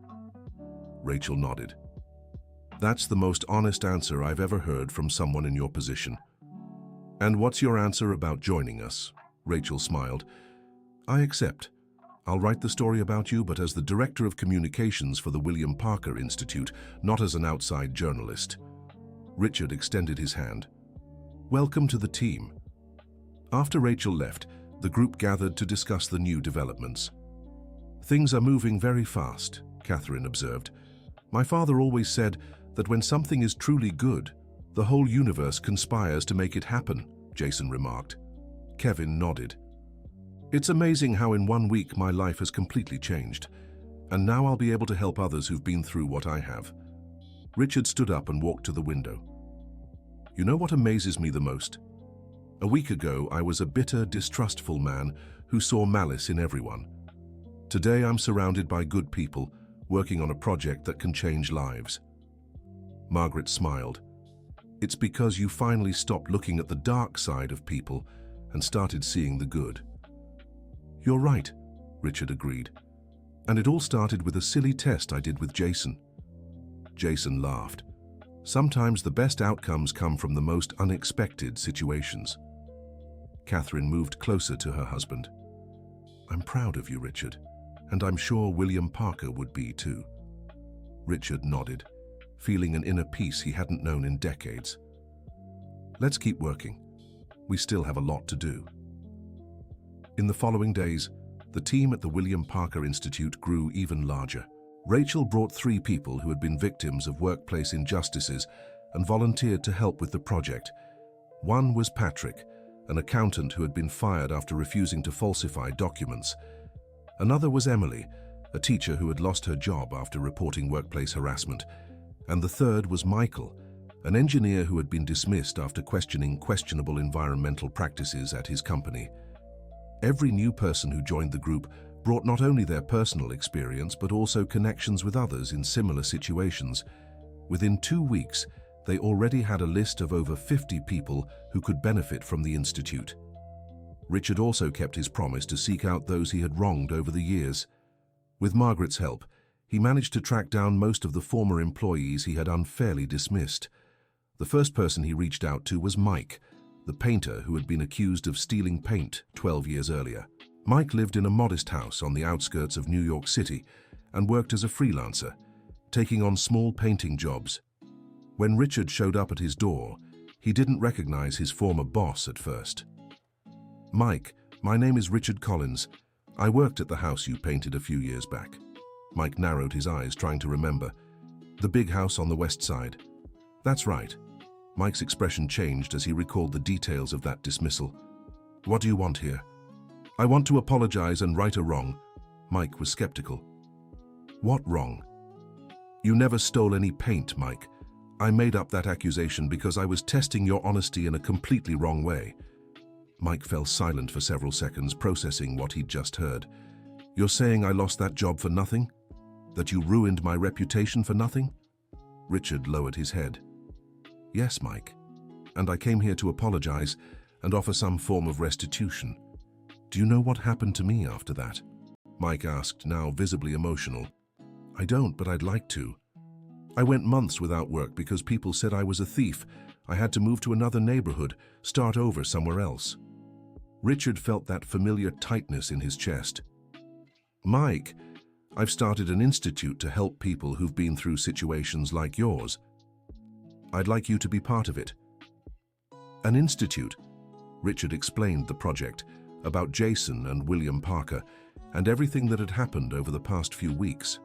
Rachel nodded. That's the most honest answer I've ever heard from someone in your position. And what's your answer about joining us? Rachel smiled. I accept. I'll write the story about you, but as the Director of Communications for the William Parker Institute, not as an outside journalist. Richard extended his hand. Welcome to the team. After Rachel left, the group gathered to discuss the new developments. Things are moving very fast, Catherine observed. My father always said that when something is truly good, the whole universe conspires to make it happen, Jason remarked. Kevin nodded. It's amazing how in 1 week my life has completely changed, and now I'll be able to help others who've been through what I have. Richard stood up and walked to the window. You know what amazes me the most? A week ago, I was a bitter, distrustful man who saw malice in everyone. Today, I'm surrounded by good people, working on a project that can change lives. Margaret smiled. It's because you finally stopped looking at the dark side of people and started seeing the good. You're right, Richard agreed. And it all started with a silly test I did with Jason. Jason laughed. Sometimes the best outcomes come from the most unexpected situations. Catherine moved closer to her husband. I'm proud of you, Richard, and I'm sure William Parker would be too. Richard nodded, feeling an inner peace he hadn't known in decades. Let's keep working. We still have a lot to do. In the following days, the team at the William Parker Institute grew even larger. Rachel brought 3 people who had been victims of workplace injustices and volunteered to help with the project. One was Patrick, an accountant who had been fired after refusing to falsify documents. Another was Emily, a teacher who had lost her job after reporting workplace harassment. And the third was Michael, an engineer who had been dismissed after questioning questionable environmental practices at his company. Every new person who joined the group brought not only their personal experience but also connections with others in similar situations. Within 2 weeks, they already had a list of over 50 people who could benefit from the Institute. Richard also kept his promise to seek out those he had wronged over the years. With Margaret's help, he managed to track down most of the former employees he had unfairly dismissed. The first person he reached out to was Mike, the painter who had been accused of stealing paint 12 years earlier. Mike lived in a modest house on the outskirts of New York City and worked as a freelancer, taking on small painting jobs. When Richard showed up at his door, he didn't recognize his former boss at first. Mike, my name is Richard Collins. I worked at the house you painted a few years back. Mike narrowed his eyes, trying to remember. The big house on the west side. That's right. Mike's expression changed as he recalled the details of that dismissal. What do you want here? I want to apologize and right a wrong. Mike was skeptical. What wrong? You never stole any paint, Mike. I made up that accusation because I was testing your honesty in a completely wrong way. Mike fell silent for several seconds, processing what he'd just heard. You're saying I lost that job for nothing? That you ruined my reputation for nothing? Richard lowered his head. Yes, Mike. And I came here to apologize and offer some form of restitution. Do you know what happened to me after that? Mike asked, now visibly emotional. I don't, but I'd like to. I went months without work because people said I was a thief. I had to move to another neighborhood, start over somewhere else. Richard felt that familiar tightness in his chest. Mike, I've started an institute to help people who've been through situations like yours. I'd like you to be part of it. An institute. Richard explained the project, about Jason and William Parker, and everything that had happened over the past few weeks.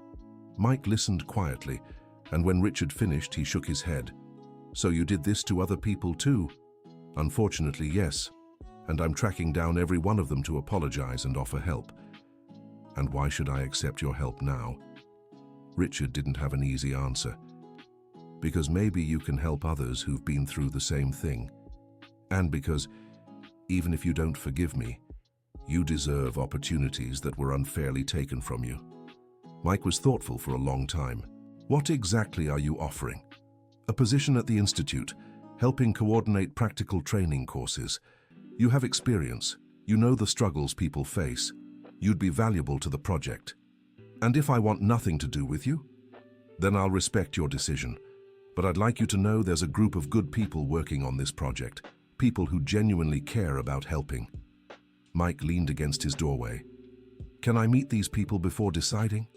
Mike listened quietly, and when Richard finished, he shook his head. So you did this to other people too? Unfortunately, yes. And I'm tracking down every one of them to apologize and offer help. And why should I accept your help now? Richard didn't have an easy answer. Because maybe you can help others who've been through the same thing. And because, even if you don't forgive me, you deserve opportunities that were unfairly taken from you. Mike was thoughtful for a long time. What exactly are you offering? A position at the Institute, helping coordinate practical training courses. You have experience. You know the struggles people face. You'd be valuable to the project. And if I want nothing to do with you, then I'll respect your decision. But I'd like you to know there's a group of good people working on this project, people who genuinely care about helping. Mike leaned against his doorway. Can I meet these people before deciding?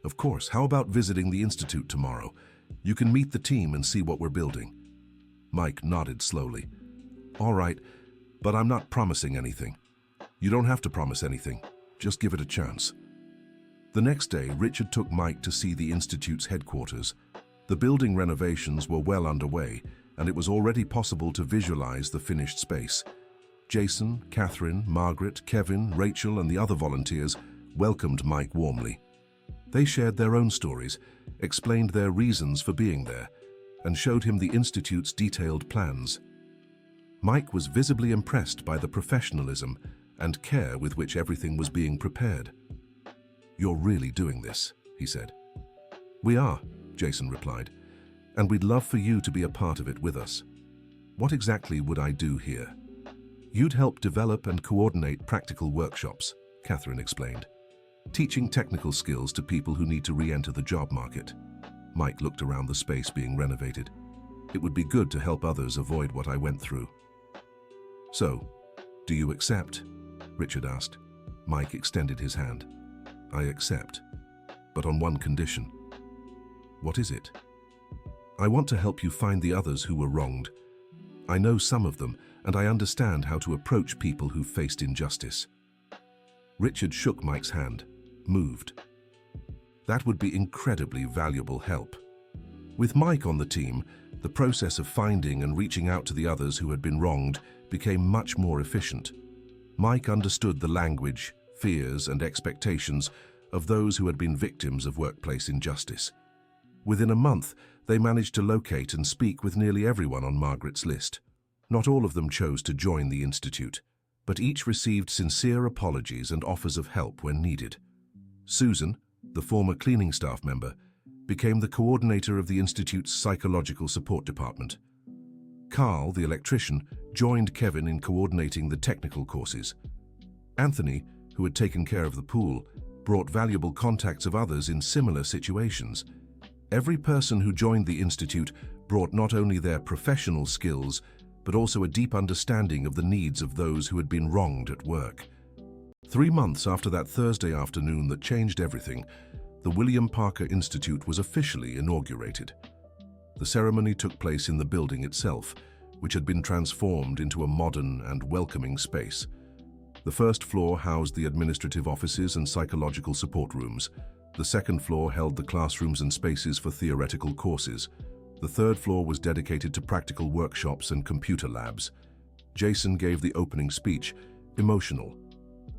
Of course. How about visiting the Institute tomorrow? You can meet the team and see what we're building. Mike nodded slowly. All right, but I'm not promising anything. You don't have to promise anything. Just give it a chance. The next day, Richard took Mike to see the Institute's headquarters. The building renovations were well underway, and it was already possible to visualize the finished space. Jason, Catherine, Margaret, Kevin, Rachel, and the other volunteers welcomed Mike warmly. They shared their own stories, explained their reasons for being there, and showed him the Institute's detailed plans. Mike was visibly impressed by the professionalism and care with which everything was being prepared. You're really doing this, he said. We are, Jason replied. and we'd love for you to be a part of it with us. What exactly would I do here? You'd help develop and coordinate practical workshops, Catherine explained, teaching technical skills to people who need to re-enter the job market. Mike looked around the space being renovated. It would be good to help others avoid what I went through. So, do you accept? Richard asked. Mike extended his hand. I accept, but on one condition. What is it? I want to help you find the others who were wronged. I know some of them, and I understand how to approach people who faced injustice. Richard shook Mike's hand, moved. That would be incredibly valuable help. With Mike on the team, the process of finding and reaching out to the others who had been wronged became much more efficient. Mike understood the language, fears, and expectations of those who had been victims of workplace injustice. Within a month, they managed to locate and speak with nearly everyone on Margaret's list. Not all of them chose to join the Institute, but each received sincere apologies and offers of help when needed. Susan, the former cleaning staff member, became the coordinator of the Institute's psychological support department. Carl, the electrician, joined Kevin in coordinating the technical courses. Anthony, who had taken care of the pool, brought valuable contacts of others in similar situations. Every person who joined the Institute brought not only their professional skills, but also a deep understanding of the needs of those who had been wronged at work. 3 months after that Thursday afternoon that changed everything, the William Parker Institute was officially inaugurated. The ceremony took place in the building itself, which had been transformed into a modern and welcoming space. The first floor housed the administrative offices and psychological support rooms. The second floor held the classrooms and spaces for theoretical courses. The third floor was dedicated to practical workshops and computer labs. Jason gave the opening speech, emotional.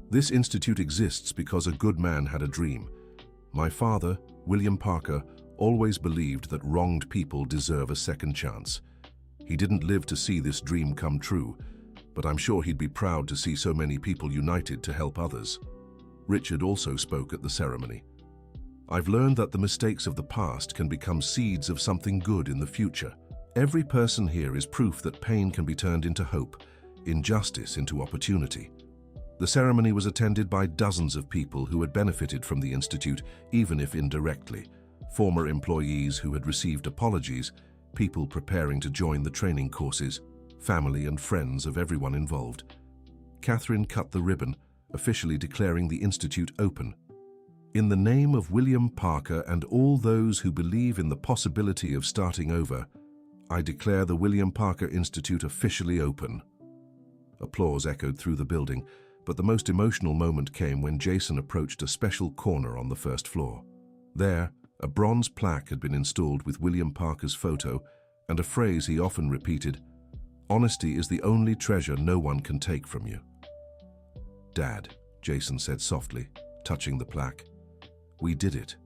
This institute exists because a good man had a dream. My father, William Parker, always believed that wronged people deserve a second chance. He didn't live to see this dream come true, but I'm sure he'd be proud to see so many people united to help others. Richard also spoke at the ceremony. I've learned that the mistakes of the past can become seeds of something good in the future. Every person here is proof that pain can be turned into hope, injustice into opportunity. The ceremony was attended by dozens of people who had benefited from the Institute, even if indirectly. Former employees who had received apologies, people preparing to join the training courses, family and friends of everyone involved. Catherine cut the ribbon, officially declaring the Institute open. In the name of William Parker and all those who believe in the possibility of starting over, I declare the William Parker Institute officially open. Applause echoed through the building, but the most emotional moment came when Jason approached a special corner on the first floor. There, a bronze plaque had been installed with William Parker's photo and a phrase he often repeated, "Honesty is the only treasure no one can take from you." "Dad," Jason said softly, touching the plaque. "We did it.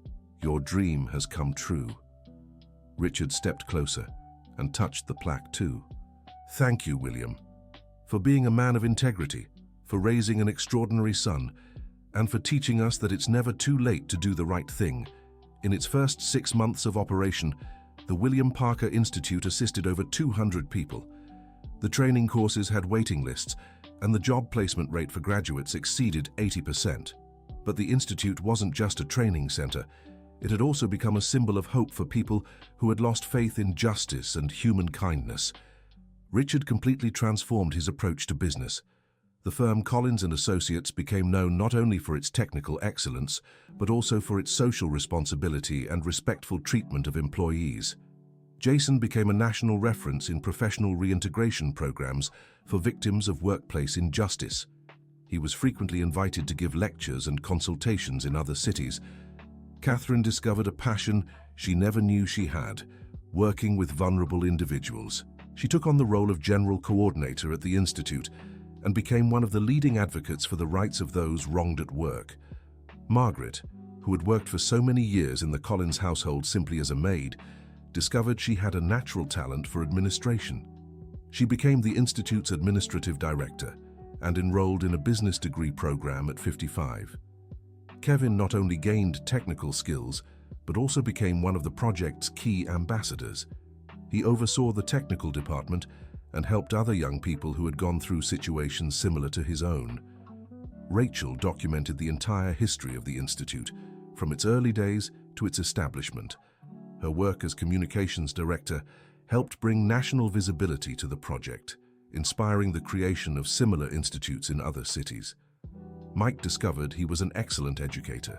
Your dream has come true." Richard stepped closer and touched the plaque too. "Thank you, William, for being a man of integrity, for raising an extraordinary son, and for teaching us that it's never too late to do the right thing." In its first 6 months of operation, the William Parker Institute assisted over 200 people. The training courses had waiting lists, and the job placement rate for graduates exceeded 80%. But the Institute wasn't just a training center. It had also become a symbol of hope for people who had lost faith in justice and human kindness. Richard completely transformed his approach to business. The firm Collins & Associates became known not only for its technical excellence, but also for its social responsibility and respectful treatment of employees. Jason became a national reference in professional reintegration programs for victims of workplace injustice. He was frequently invited to give lectures and consultations in other cities. Catherine discovered a passion she never knew she had, working with vulnerable individuals. She took on the role of general coordinator at the Institute and became one of the leading advocates for the rights of those wronged at work. Margaret, who had worked for so many years in the Collins household simply as a maid, discovered she had a natural talent for administration. She became the Institute's administrative director and enrolled in a business degree program at 55. Kevin not only gained technical skills, but also became one of the project's key ambassadors. He oversaw the technical department and helped other young people who had gone through situations similar to his own. Rachel documented the entire history of the Institute, from its early days to its establishment. Her work as communications director helped bring national visibility to the project, inspiring the creation of similar institutes in other cities. Mike discovered he was an excellent educator.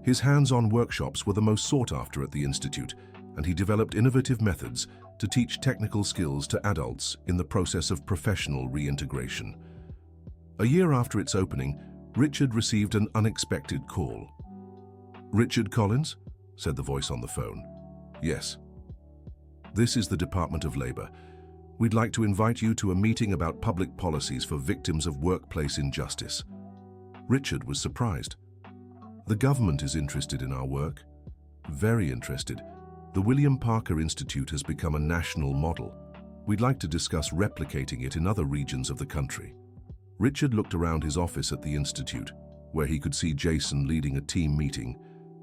His hands-on workshops were the most sought after at the Institute, and he developed innovative methods to teach technical skills to adults in the process of professional reintegration. A year after its opening, Richard received an unexpected call. "Richard Collins?" said the voice on the phone. "Yes." "This is the Department of Labor. We'd like to invite you to a meeting about public policies for victims of workplace injustice." Richard was surprised. "The government is interested in our work." "Very interested. The William Parker Institute has become a national model. We'd like to discuss replicating it in other regions of the country." Richard looked around his office at the Institute, where he could see Jason leading a team meeting,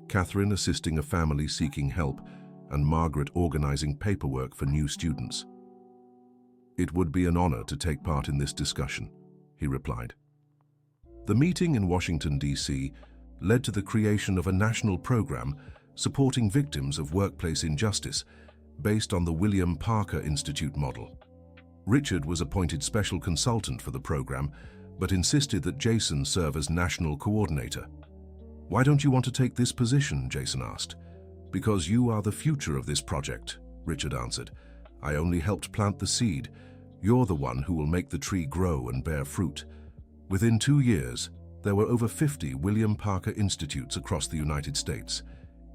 Catherine assisting a family seeking help, and Margaret organizing paperwork for new students. "It would be an honor to take part in this discussion," he replied. The meeting in Washington, D.C. led to the creation of a national program supporting victims of workplace injustice based on the William Parker Institute model. Richard was appointed special consultant for the program, but insisted that Jason serve as national coordinator. "Why don't you want to take this position?" Jason asked. "Because you are the future of this project," Richard answered. "I only helped plant the seed. You're the one who will make the tree grow and bear fruit." Within 2 years, there were over 50 William Parker Institutes across the United States,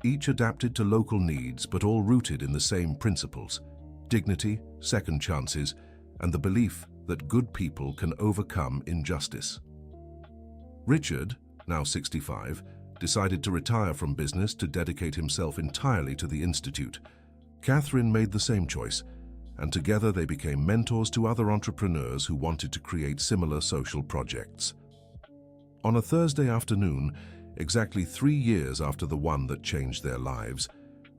each adapted to local needs but all rooted in the same principles: dignity, second chances, and the belief that good people can overcome injustice. Richard, now 65, decided to retire from business to dedicate himself entirely to the Institute. Catherine made the same choice, and together they became mentors to other entrepreneurs who wanted to create similar social projects. On a Thursday afternoon, exactly 3 years after the one that changed their lives,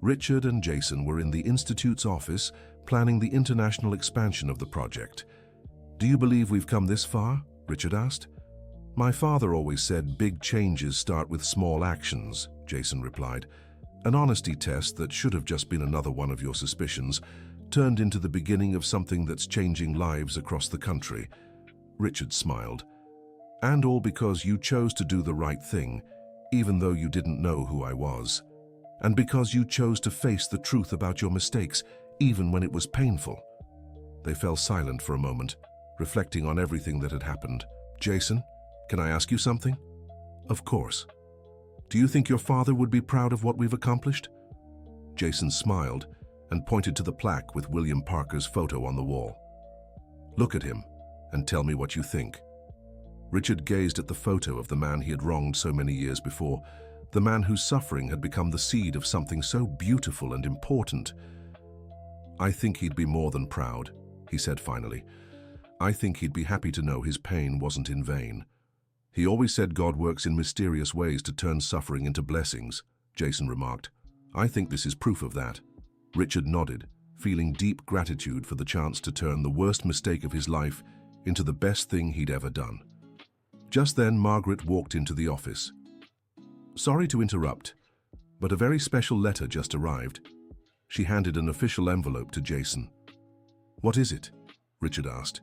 Richard and Jason were in the Institute's office planning the international expansion of the project. "Do you believe we've come this far?" Richard asked. "My father always said big changes start with small actions," Jason replied. "An honesty test that should have just been another one of your suspicions turned into the beginning of something that's changing lives across the country." Richard smiled. "And all because you chose to do the right thing, even though you didn't know who I was. And because you chose to face the truth about your mistakes, even when it was painful." They fell silent for a moment, reflecting on everything that had happened. "Jason, can I ask you something?" "Of course." "Do you think your father would be proud of what we've accomplished?" Jason smiled and pointed to the plaque with William Parker's photo on the wall. "Look at him and tell me what you think." Richard gazed at the photo of the man he had wronged so many years before, the man whose suffering had become the seed of something so beautiful and important. "I think he'd be more than proud," he said finally. "I think he'd be happy to know his pain wasn't in vain." "He always said God works in mysterious ways to turn suffering into blessings," Jason remarked. "I think this is proof of that." Richard nodded, feeling deep gratitude for the chance to turn the worst mistake of his life into the best thing he'd ever done. Just then, Margaret walked into the office. "Sorry to interrupt, but a very special letter just arrived." She handed an official envelope to Jason. "What is it?" Richard asked.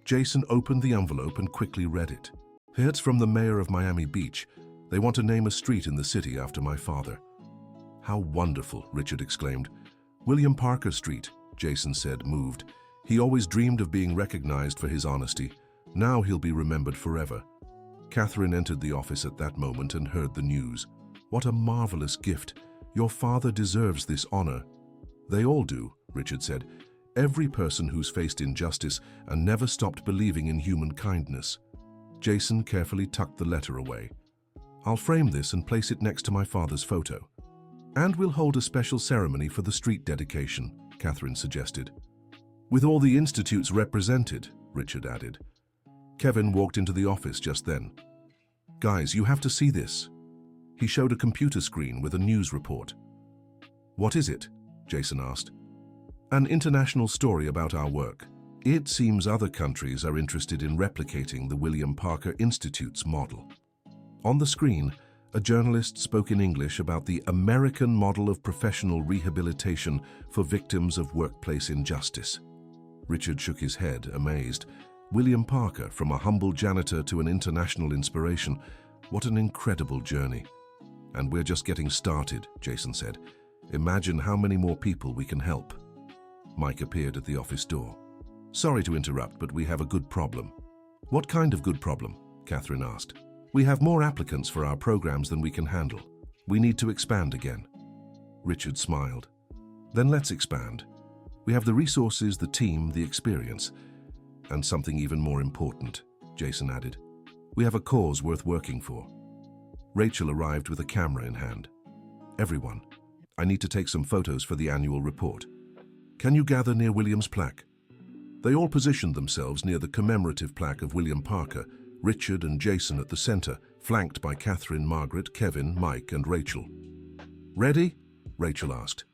Jason opened the envelope and quickly read it. "It's from the mayor of Miami Beach. They want to name a street in the city after my father." "How wonderful," Richard exclaimed. "William Parker Street," Jason said, moved. "He always dreamed of being recognized for his honesty. Now he'll be remembered forever." Catherine entered the office at that moment and heard the news. "What a marvelous gift. Your father deserves this honor." "They all do," Richard said. "Every person who's faced injustice and never stopped believing in human kindness." Jason carefully tucked the letter away. "I'll frame this and place it next to my father's photo. And we'll hold a special ceremony for the street dedication," Catherine suggested. "With all the institutes represented," Richard added. Kevin walked into the office just then. "Guys, you have to see this." He showed a computer screen with a news report. "What is it?" Jason asked. An international story about our work. It seems other countries are interested in replicating the William Parker Institute's model. On the screen, a journalist spoke in English about the American model of professional rehabilitation for victims of workplace injustice. Richard shook his head, amazed. William Parker, from a humble janitor to an international inspiration. What an incredible journey. And we're just getting started, Jason said. Imagine how many more people we can help. Mike appeared at the office door. Sorry to interrupt, but we have a good problem. What kind of good problem? Catherine asked. We have more applicants for our programs than we can handle. We need to expand again. Richard smiled. Then let's expand. We have the resources, the team, the experience. And something even more important, Jason added. We have a cause worth working for. Rachel arrived with a camera in hand. Everyone, I need to take some photos for the annual report. Can you gather near William's plaque? They all positioned themselves near the commemorative plaque of William Parker, Richard and Jason at the center, flanked by Catherine, Margaret, Kevin, Mike, and Rachel. Ready? Rachel asked.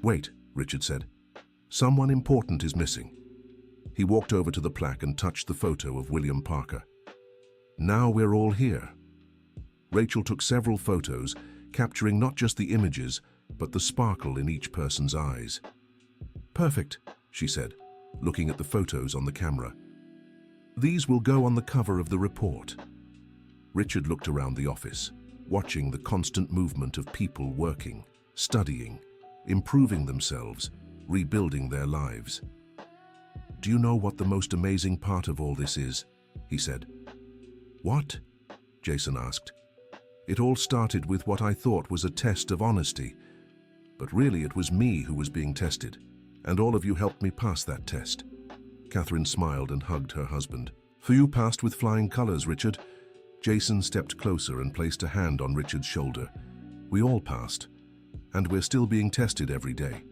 Wait, Richard said. Someone important is missing. He walked over to the plaque and touched the photo of William Parker. Now we're all here. Rachel took several photos, capturing not just the images, but the sparkle in each person's eyes. Perfect, she said, looking at the photos on the camera. These will go on the cover of the report. Richard looked around the office, watching the constant movement of people working, studying, improving themselves, rebuilding their lives. Do you know what the most amazing part of all this is? He said. What? Jason asked. It all started with what I thought was a test of honesty, but really it was me who was being tested, and all of you helped me pass that test. Catherine smiled and hugged her husband. For you passed with flying colors, Richard. Jason stepped closer and placed a hand on Richard's shoulder. We all passed, and we're still being tested every day.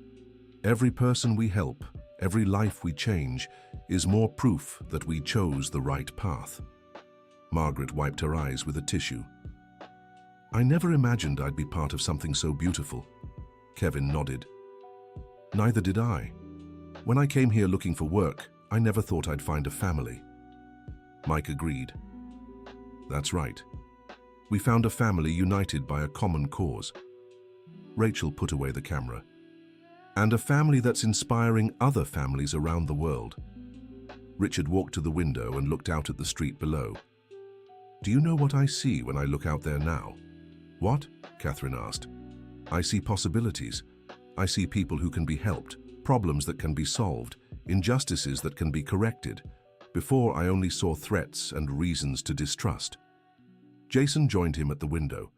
Every person we help, every life we change, is more proof that we chose the right path. Margaret wiped her eyes with a tissue. I never imagined I'd be part of something so beautiful. Kevin nodded. Neither did I. When I came here looking for work, I never thought I'd find a family. Mike agreed. That's right. We found a family united by a common cause. Rachel put away the camera. And a family that's inspiring other families around the world. Richard walked to the window and looked out at the street below. Do you know what I see when I look out there now? What? Catherine asked. I see possibilities. I see people who can be helped, problems that can be solved, injustices that can be corrected. Before, I only saw threats and reasons to distrust. Jason joined him at the window.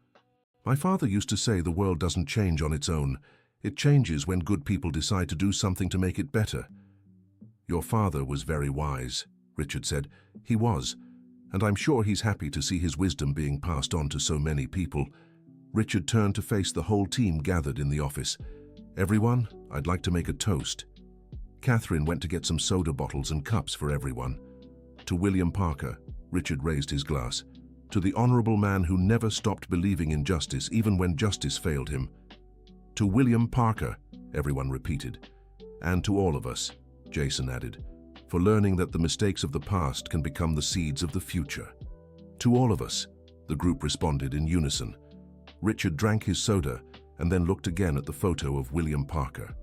My father used to say the world doesn't change on its own. It changes when good people decide to do something to make it better. Your father was very wise, Richard said. He was, and I'm sure he's happy to see his wisdom being passed on to so many people. Richard turned to face the whole team gathered in the office. Everyone, I'd like to make a toast. Catherine went to get some soda bottles and cups for everyone. To William Parker, Richard raised his glass. To the honorable man who never stopped believing in justice, even when justice failed him. To William Parker, everyone repeated. And to all of us, Jason added, for learning that the mistakes of the past can become the seeds of the future. To all of us, the group responded in unison. Richard drank his soda and then looked again at the photo of William Parker.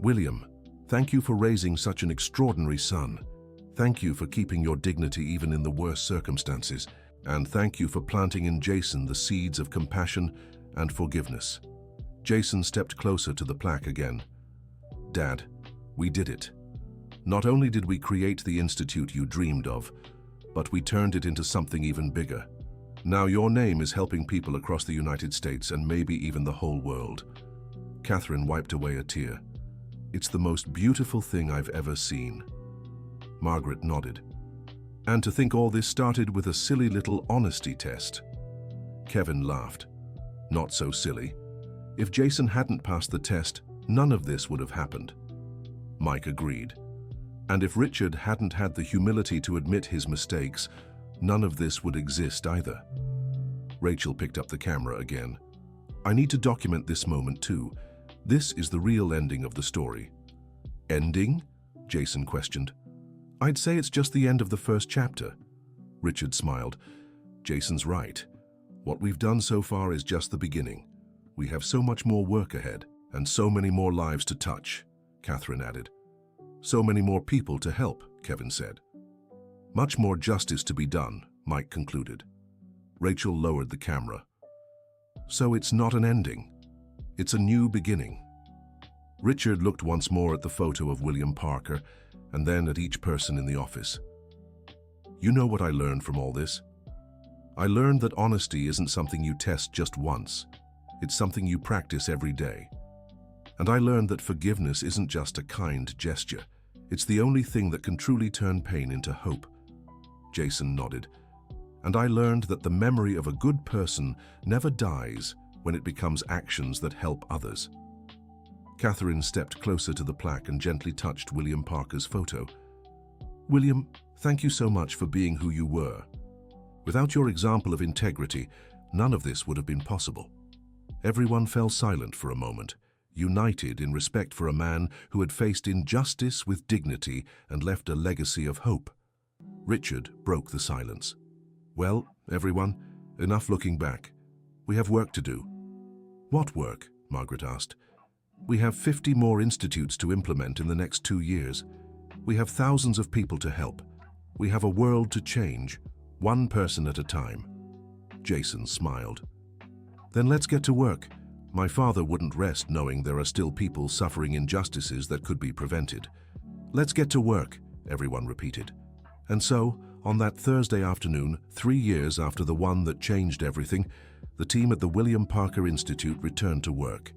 William, thank you for raising such an extraordinary son. Thank you for keeping your dignity even in the worst circumstances. And thank you for planting in Jason the seeds of compassion and forgiveness. Jason stepped closer to the plaque again. Dad, we did it. Not only did we create the institute you dreamed of, but we turned it into something even bigger. Now your name is helping people across the United States and maybe even the whole world. Catherine wiped away a tear. It's the most beautiful thing I've ever seen. Margaret nodded. And to think all this started with a silly little honesty test. Kevin laughed. Not so silly. If Jason hadn't passed the test, none of this would have happened. Mike agreed. And if Richard hadn't had the humility to admit his mistakes, none of this would exist either. Rachel picked up the camera again. I need to document this moment too. This is the real ending of the story. Ending? Jason questioned. I'd say it's just the end of the first chapter. Richard smiled. Jason's right. What we've done so far is just the beginning. We have so much more work ahead, and so many more lives to touch, Catherine added. So many more people to help, Kevin said. Much more justice to be done, Mike concluded. Rachel lowered the camera. So it's not an ending. It's a new beginning. Richard looked once more at the photo of William Parker, and then at each person in the office. You know what I learned from all this? I learned that honesty isn't something you test just once. It's something you practice every day. And I learned that forgiveness isn't just a kind gesture. It's the only thing that can truly turn pain into hope. Jason nodded. And I learned that the memory of a good person never dies when it becomes actions that help others. Catherine stepped closer to the plaque and gently touched William Parker's photo. William, thank you so much for being who you were. Without your example of integrity, none of this would have been possible. Everyone fell silent for a moment, united in respect for a man who had faced injustice with dignity and left a legacy of hope. Richard broke the silence. Well, everyone, enough looking back. We have work to do. What work? Margaret asked. We have 50 more institutes to implement in the next 2 years. We have thousands of people to help. We have a world to change, one person at a time. Jason smiled. Then let's get to work. My father wouldn't rest knowing there are still people suffering injustices that could be prevented. Let's get to work, everyone repeated. And so, on that Thursday afternoon, 3 years after the one that changed everything, the team at the William Parker Institute returned to work,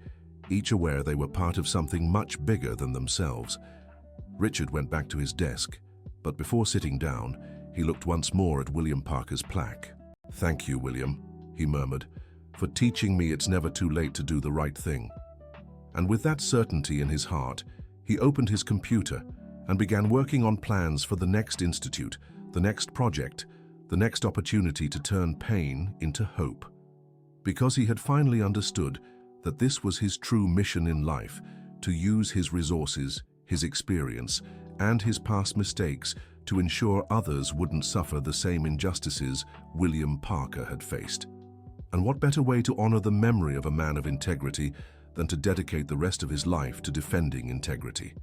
each aware they were part of something much bigger than themselves. Richard went back to his desk, but before sitting down, he looked once more at William Parker's plaque. Thank you, William, he murmured, for teaching me it's never too late to do the right thing. And with that certainty in his heart, he opened his computer and began working on plans for the next institute, the next project, the next opportunity to turn pain into hope. Because he had finally understood that this was his true mission in life, to use his resources, his experience, and his past mistakes to ensure others wouldn't suffer the same injustices William Parker had faced. And what better way to honor the memory of a man of integrity than to dedicate the rest of his life to defending integrity?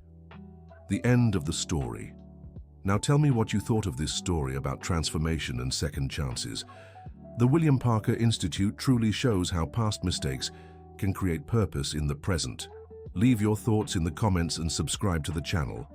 The end of the story. Now tell me what you thought of this story about transformation and second chances. The William Parker Institute truly shows how past mistakes can create purpose in the present. Leave your thoughts in the comments and subscribe to the channel.